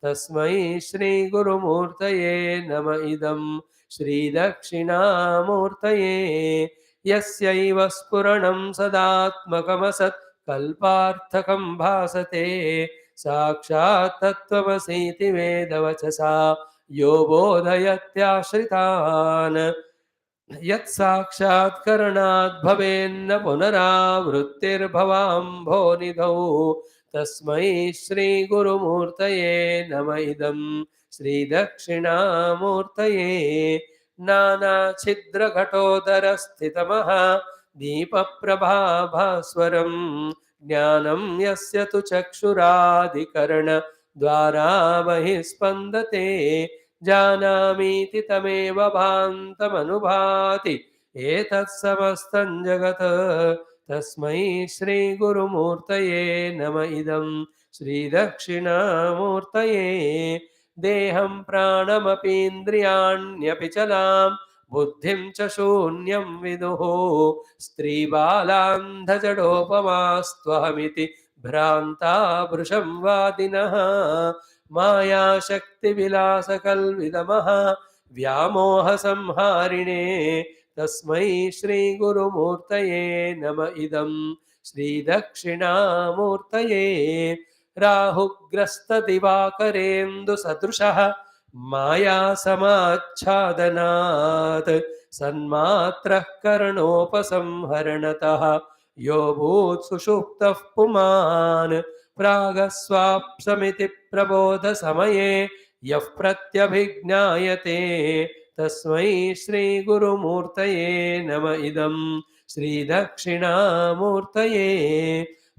तस्मै श्रीगुरुमूर्तये नम इदं श्रीदक्षिणामूर्तये यस्यैव स्फुरणं सदात्मकमसत् कल्पार्थकं भासते साक्षात् तत्त्वमसीति वेदवचसा यो बोधयत्याश्रितान् यत्साक्षात्करणात् भवेन्न पुनरावृत्तिर्भवाम्भोनिधौ तस्मै श्रीगुरुमूर्तये नम इदं श्रीदक्षिणामूर्तये नानाछिद्रघटोदरस्थितमः दीपप्रभाभास्वरं ज्ञानं यस्य तु चक्षुरादिकरणद्वारा बहिः स्पन्दते जानामीति तमेव भान्तमनुभाति एतत्समस्तं जगत् तस्मै श्रीगुरुमूर्तये नम इदं श्रीदक्षिणामूर्तये देहं प्राणमपीन्द्रियाण्यपि चलां बुद्धिं च शून्यं विदुः स्त्रीबालान्धजडोपमास्त्वहमिति भ्रान्ता वृषं वादिनः मायाशक्तिविलासकल्विदमः व्यामोहसंहारिणे तस्मै श्रीगुरुमूर्तये नम इदं श्रीदक्षिणामूर्तये राहुग्रस्तदिवाकरेन्दुसदृशः मायासमाच्छादनात् सन्मात्रः करणोपसंहरणतः यो भूत् सुषुप्तः पुमान् प्रागस्वाप्समिति प्रबोधसमये यः प्रत्यभिज्ञायते तस्मै श्रीगुरुमूर्तये नम इदं श्रीदक्षिणामूर्तये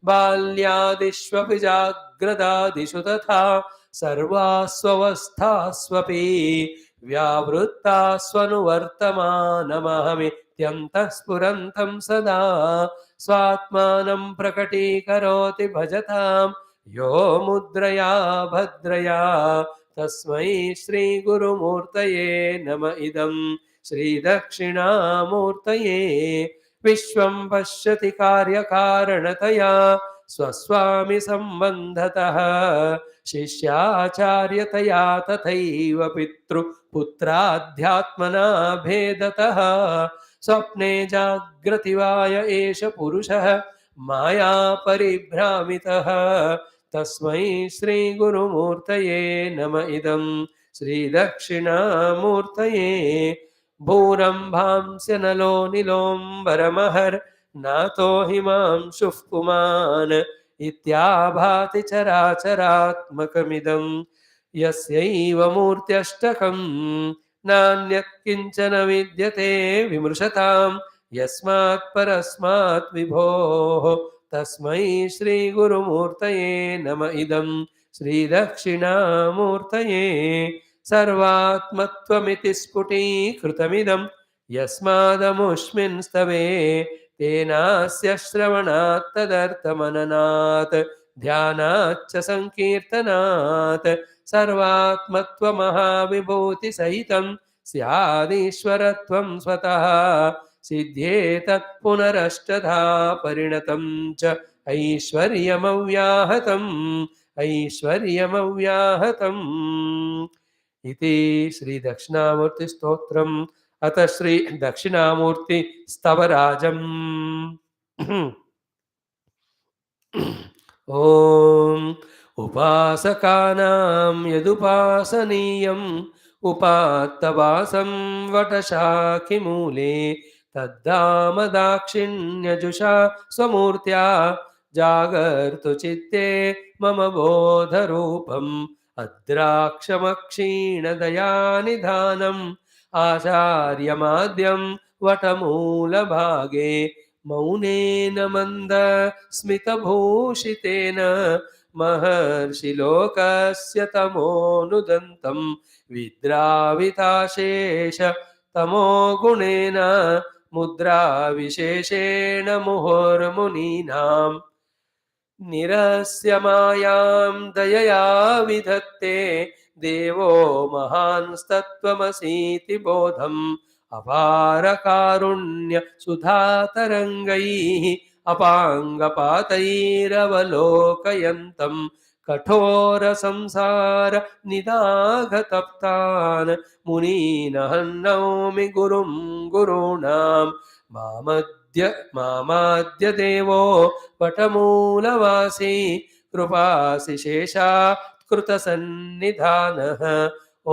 बाल्यादिष्वपि जाग्रदादिषु तथा सर्वास्वस्थास्वपि व्यावृत्तास्वनुवर्तमानमहमित्यन्तः स्फुरन्तं सदा स्वात्मानं प्रकटीकरोति भजतां यो मुद्रया भद्रया तस्मै श्रीगुरुमूर्तये नम इदं श्रीदक्षिणामूर्तये विश्वं पश्यति कार्यकारणतया स्वस्वामि सम्बन्धतः शिष्याचार्यतया तथैव पितृपुत्राध्यात्मना भेदतः स्वप्ने जाग्रति वा य एष पुरुषः माया परिभ्रामितः तस्मै श्रीगुरुमूर्तये नम इदं श्रीदक्षिणामूर्तये भूरम्भांस्य नलो निलोम्बरमहर् नातो हिमांशुः पुमान् इत्याभाति चराचरात्मकमिदं यस्यैव मूर्त्यष्टकं नान्यत् किञ्चन विद्यते विमृशतां यस्मात् परस्मात् विभोः तस्मै श्रीगुरुमूर्तये नम इदं श्रीदक्षिणामूर्तये सर्वात्मत्वमिति स्फुटीकृतमिदं यस्मादमुष्मिन् स्तवे तेनास्य श्रवणात् तदर्थमननात् ध्यानाच्च संकीर्तनात् सर्वात्मत्वमहाविभूतिसहितं स्यादीश्वरत्वं स्वतः सिद्ध्येत पुनरष्टधा परिणतं च ऐश्वर्यमव्याहतम् इति श्री दक्षिणामूर्ति स्तोत्रम् अथ श्री दक्षिणामूर्ति स्तवराजम् ॐ उपासकानां यदुपासनीयम् उपात्तवासं वटशाखिमूले तद्धाम दाक्षिण्यजुषा स्वमूर्त्या जागर्तु चित्ते मम बोधरूपम् अद्राक्षमक्षीणदयानिधानम् आचार्यमाद्यं वटमूलभागे मौनेन मन्द स्मितभूषितेन महर्षिलोकस्य तमोनुदन्तं विद्राविताशेष तमोगुणेन मुद्राविशेषेण मुहुर्मुनीनाम् निरस्य मायां दयया विधत्ते देवो महांस्तत्त्वमसीति बोधम् अपारकारुण्य सुधातरङ्गैः अपाङ्गपातैरवलोकयन्तं कठोर संसार निदाघतप्तान् मुनीनहं नौमि गुरुं गुरूणां मामाद्य देवो वटमूलवासी कृपासिशेषात् कृतसन्निधानः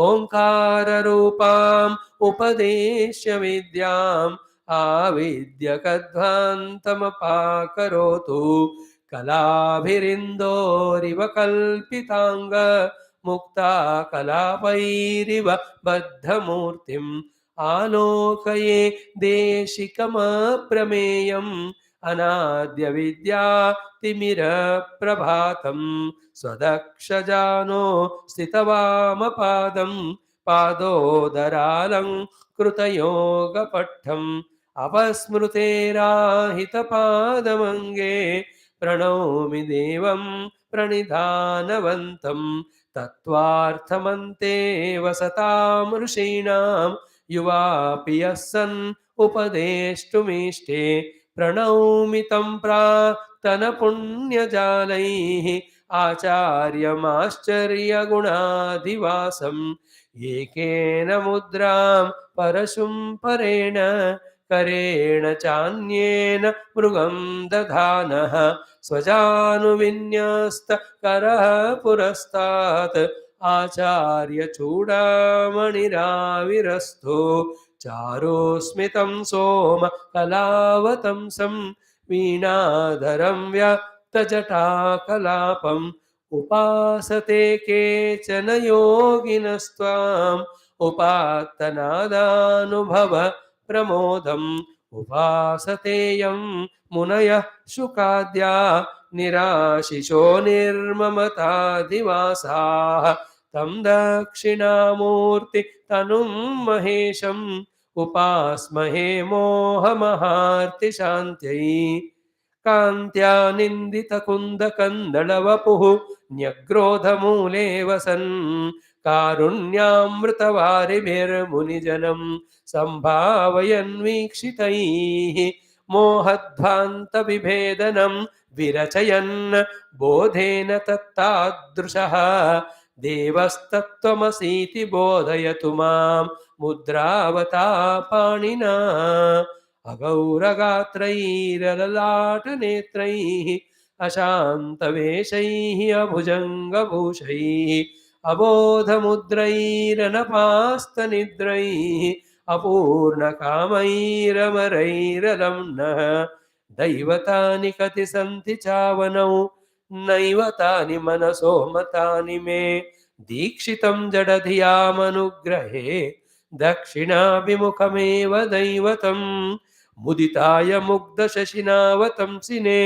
ओङ्काररूपाम् उपदेश्य विद्याम् आविद्यकध्वान्तमपाकरोतु कलाभिरिन्दोरिव कल्पिताङ्ग मुक्ता कलापैरिव बद्धमूर्तिम् आलोकये देशिकमप्रमेयम् अनाद्य विद्यातिमिरप्रभातम् स्वदक्षजानो स्थितवामपादं पादोदरालङ्कृतयोगपट्टम् अपस्मृतेराहितपादमङ्गे प्रणौमि देवं प्रणिधानवन्तं तत्त्वार्थमन्ते वसतां ऋषीणां युवापि यः सन् उपदेष्टुमीष्टे प्रणौमि तं प्राक्तनपुण्यजालैः आचार्यमाश्चर्यगुणाधिवासम् एकेन मुद्रां परशुं परेण करेण चान्येन मृगं दधानः स्वजानुविन्यस्तकरः पुरस्तात् आचार्यचूडामणिराविरस्थो चारुस्मितं सोम कलावतंसं वीणाधरं व्यक्तजटाकलापम् उपासते केचन योगिनस्त्वाम् उपात्तनादानुभव प्रमोदम् उपासते यं मुनयः शुकाद्या निराशिशो निर्ममताधिवासाः तं दक्षिणामूर्ति तनुं महेशम् उपास्महे मोहमहार्तिशान्त्यै कान्त्या निन्दितकुन्दकन्दलवपुः न्यग्रोधमूले वसन् कारुण्यामृतवारिभिर्मुनिजनं सम्भावयन् वीक्षितैः मोहध्वान्तविभेदनं विरचयन् बोधेन तत्तादृशः देवस्तत्त्वमसीति बोधयतु मां मुद्रावता पाणिना अगौरगात्रैरललाटनेत्रैः अशान्तवेशैः अभुजङ्गभूषैः अबोधमुद्रैरनपास्तनिद्रैः अपूर्णकामैरमरैरलम्नः दैवतानि कति सन्ति चावनौ नैव तानि मनसो मतानि मे दीक्षितं जडधियामनुग्रहे दक्षिणाभिमुखमेव दैवतं मुदिताय मुग्धशशिनावतंसिने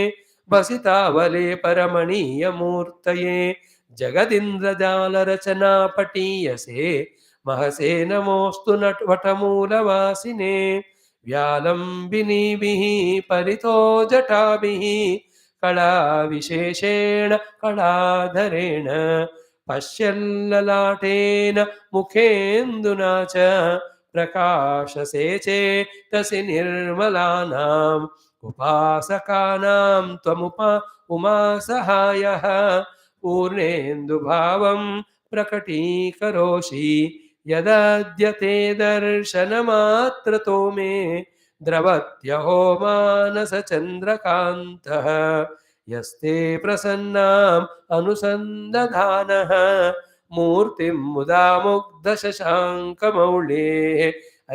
भसितावले परमणीयमूर्तये जगदिन्द्रजालरचनापटीयसे महसे नमोऽस्तु नटवटमूलवासिने व्यालम्बिनीभिः परितो जटाभिः कलाविशेषेण कलाधरेण पश्यल्ललाटेन मुखेन्दुना च प्रकाशसे चेतसि निर्मलानाम् उपासकानां उमा सहायः पूर्णेन्दुभावं प्रकटीकरोषि यदद्यते दर्शनमात्रतो मे द्रवत्यहो मानसचन्द्रकान्तः यस्ते प्रसन्नाम् अनुसन्दधानः मूर्तिं मुदा मुग्धशशाङ्कमौलेः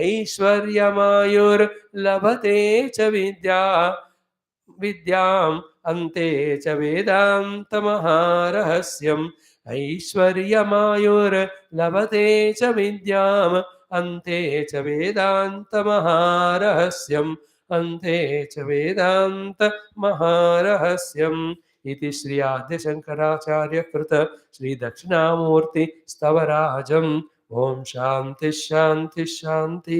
ऐश्वर्यमायुर्लभते च विद्याम् अन्ते च वेदान्तमहारहस्यम् ऐश्वर्यमायुर्लभते च विद्याम् अन्ते च वेदान्तमहारहस्यम् अन्ते च वेदान्तमहारहस्यम् इति श्री आद्यशङ्कराचार्य कृत श्री दक्षिणामूर्ति स्तवराजम् ओम शांति शांति शांति.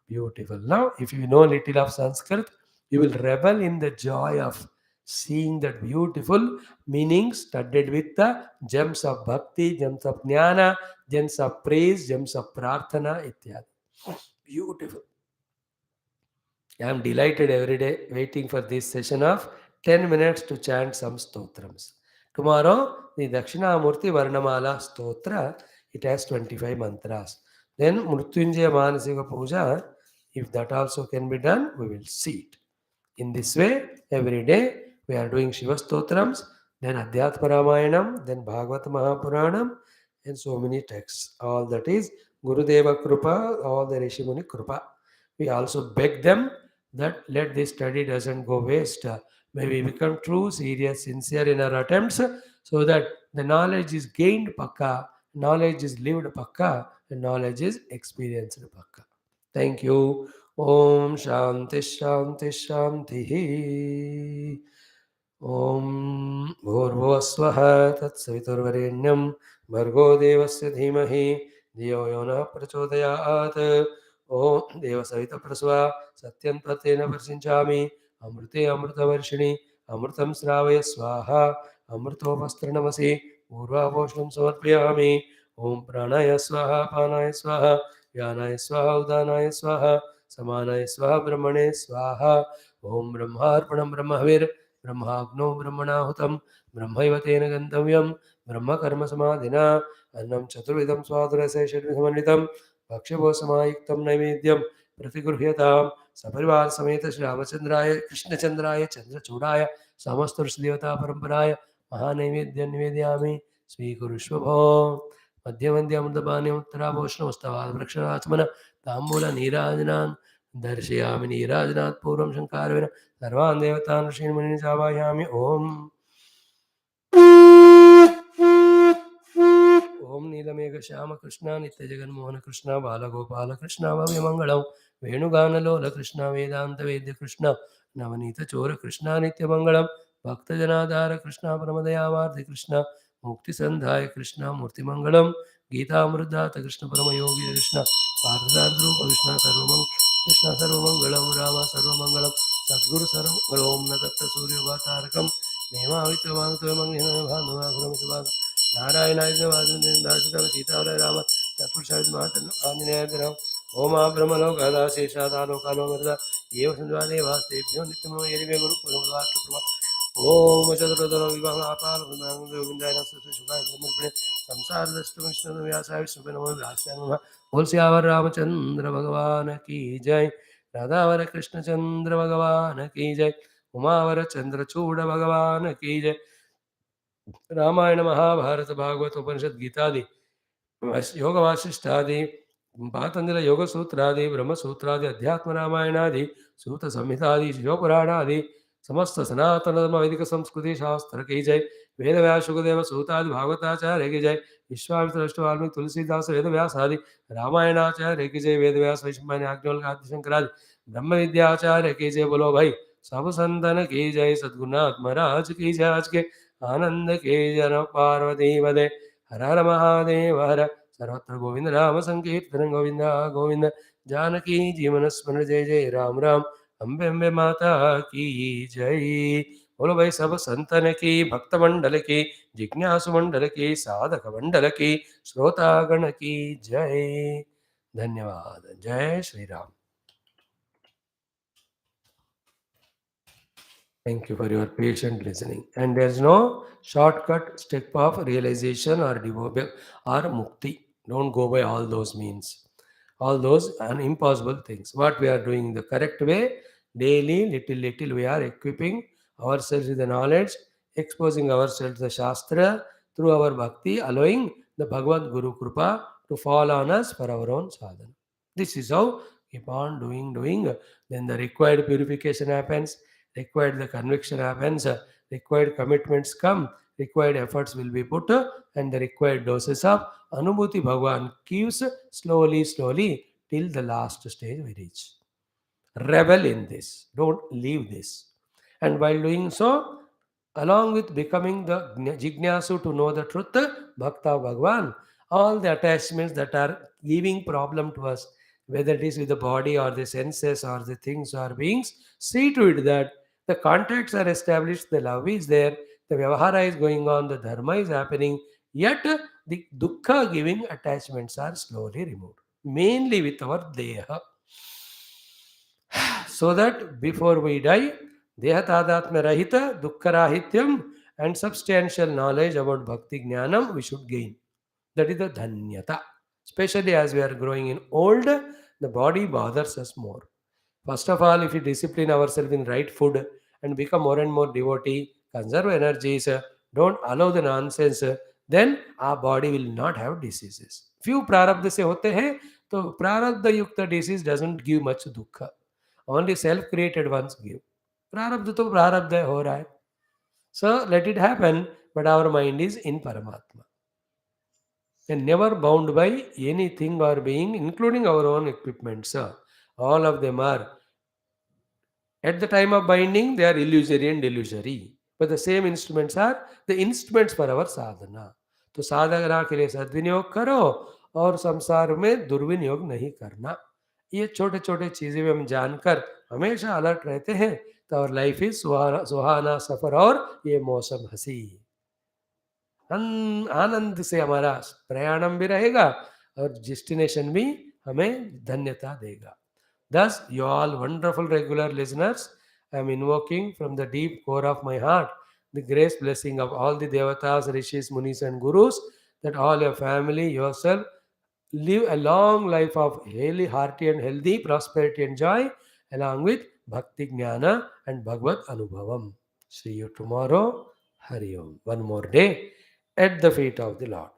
Beautiful. Now, if you know little of Sanskrit, you will revel in the joy of seeing that beautiful meaning studded with the gems of bhakti, gems of jnana, gems of praise, gems of prarthana, ityadi. Beautiful. I am delighted every day waiting for this session of 10 minutes to chant some stotrams. Tomorrow, the Dakshinamurthi Varnamala Stotra, it has 25 mantras. Then Mrutyunjaya Manasika Puja, if that also can be done, we will see it. In this way, every day we are doing Shiva Stotrams, then Adhyatma Ramayanam, then Bhagavata Mahapuranam, and so many texts. All that is Gurudeva Krupa, all the Rishimuni Krupa. We also beg them that let this study doesn't go waste. May we become true, serious, sincere in our attempts so that the knowledge is gained pakka, knowledge is lived pakka, and knowledge is experienced pakka. Thank you. Om Shanti Shanti Shanti. Om Bhurvasvaha Tatsaviturvarenyam Bhargo Devasya Dhimahi Dhiyo Yona Prachodayat. Om Devasavita Prasva Satyam Pratena Prasinchami Amrute Amrutavarshini Amrutam Sravaya Swaha Amrutopastranamasi Purva Voshlam Samarpyami. Om Pranaya Swaha Panaya Swaha Vyanaya Swaha Udanaya Swaha Samanaya Swaha Brahmane Swaha. Om Brahmarpanam Brahmavir ब्रह्माग्नो ब्रह्मणाहुतं ब्रह्मैव तेन गन्तव्यं ब्रह्मकर्मसमाधिना अन्नं चतुर्विधं स्वादुरसे षड्विधमण्डितं भक्ष्यभोसमायुक्तं नैवेद्यं प्रतिगृह्यतां सपरिवार समेत श्री रामचंद्राय कृष्णचंद्राय चंद्रचूडाय समस्तदेवता परंपराय महानैवेद्यं निवेदयामि स्वीकुरुष्व भो मध्यमध्यमृतपाने उत्तराभूषणमस्तवाद वृक्षराचमन ताम्बूल नीराजनान् दर्शयामि नीराजनात् पूर्वं शङ्कारेण सर्वान् देवतान् ऋषीन् मुनीन् आवाहयामि. ओम नीलमेघ श्याम कृष्ण नित्य जगन्मोहन कृष्ण बालगोपाल कृष्ण भव्यमंगलम वेणुगानलोल कृष्ण वेदांत वेद्य कृष्ण नवनीत चोर कृष्ण नित्यमंगलम भक्तजनाधार कृष्ण परमदयावार्धि कृष्ण मुक्तिसंधाय कृष्ण मूर्तिमंगलम गीतामृतदात कृष्ण परमयोगी कृष्ण पार्थसारद्रूप कृष्ण कृष्ण सर्वमंगलम राम सर्वमंगलम सद्गुरु सर्वमंगल ओम न तत्त सूर्योभातारकम नेमावितवांगत्वमग्निभानुवाघुरमसुभाग नारायणाय वाजुदेव सीतावय राम तत्पुरुषाय महातन आंजनेय ग्रह ओम ब्रह्मलोकदा शेषादालोकालो मृदा एव संध्वादेवास्तेभ्यो नित्यमो यदिवे गुरुकुलवाक्यप्रभा Om Chadradara Vivahapal Vindayana Sushaya Dhammarpane Samsar Vishnu Vyasa Vishnu Vyasa Bolsiyavar Ramachandra Bhagavan Ki Jai Radhavar Krishna Chandra Bhagavan Ki Jai Umavar Chandra Chuda Bhagavan Ki Jai Ramayana Mahabharata Bhagavata Upanishad Gita Di योग वासिष्ठादि पातंजल योग सूत्रादि ब्रह्म सूत्रादि अध्यात्म रामायणादि सूत संहितादि शिवपुराणादि समस्त सनातन धर्म वैदिक संस्कृति शास्त्र की जय वेद व्यास शुकदेव सूतादि भागवताचार्य की जय विश्वामित्र अष्ट वाल्मीकि तुलसीदास वेद व्यास आदि रामायणाचार्य की जय वेद व्यास वैशंपायन आज्ञवल आदि शंकरादि ब्रह्म विद्याचार्य की जय बोलो भाई सब संतन की जय सद्गुरुनाथ महाराज की जय आज के आनंद के जन पार्वती वदे हर हर महादेव हर सर्वत्र गोविंद नाम संकीर्तन गोविंद गोविंद जानकी जीवन स्मरण जय जय राम राम अम्बे अम्बे माता की जय। बोलो भाई सब संतन की भक्त मंडल की जिज्ञासु मंडल की साधक मंडल की श्रोतागण की जय। धन्यवाद। जय Shri Ram. Thank you for your patient listening. And there's no shortcut step of realization or or mukti. Don't go by all those means, all those impossible things. What we are doing the correct way, daily, little, we are equipping ourselves with the knowledge, exposing ourselves to the Shastra through our bhakti, allowing the Bhagavad Guru Kripa to fall on us for our own sadhana. This is how keep on doing. Then the required purification happens, required the conviction happens, required commitments come, required efforts will be put, and the required doses of Anubhuti Bhagavan gives slowly till the last stage we reach. Revel in this, don't leave this. And while doing so, along with becoming the jignasu to know the truth, Bhakta Bhagavan, all the attachments that are giving problem to us, whether it is with the body or the senses or the things or beings, see to it that the contacts are established, the love is there, the vyavahara is going on, the dharma is happening, yet the dukkha giving attachments are slowly removed, mainly with our deha. So that before we die, Dehatadhatma Rahita, Dukkarahityam, and substantial knowledge about Bhakti Jnanam we should gain. That is the Dhanyata. Especially as we are growing in old, the body bothers us more. First of all, if we discipline ourselves in right food and become more and more devotee, conserve energies, don't allow the nonsense, then our body will not have diseases. Few prarabdha se hote hain, तो प्रारब्ध युक्त disease doesn't give much दुख. Only self created ones give. प्रारब्ध तो प्रारब्ध है, हो रहा है. So let it happen, but our mind is in Paramatma. And never bound by anything or being, including our own equipments. All of them are. At the time of binding, they are illusory and delusory. But the same instruments are the instruments for our sadhana. तो साधना के लिए सद्विनियोग करो और संसार में दुर्विनियोग नहीं करना. ये छोटे छोटे चीजें भी हम जानकर हमेशा अलर्ट रहते हैं तो और लाइफ इज सुहाना सुहाना सफर और ये मौसम हंसी आनंद से हमारा प्रयाणम भी रहेगा और डेस्टिनेशन भी हमें धन्यता देगा. Thus, you all wonderful regular listeners, I am invoking from the deep core of my heart the grace blessing of all the devatas, rishis, munis, and gurus, that all your family, yourself, live a long life of hearty and healthy prosperity and joy, along with bhakti jnana and bhagavad anubhavam. See you tomorrow. Hari Om. One more day at the feet of the Lord.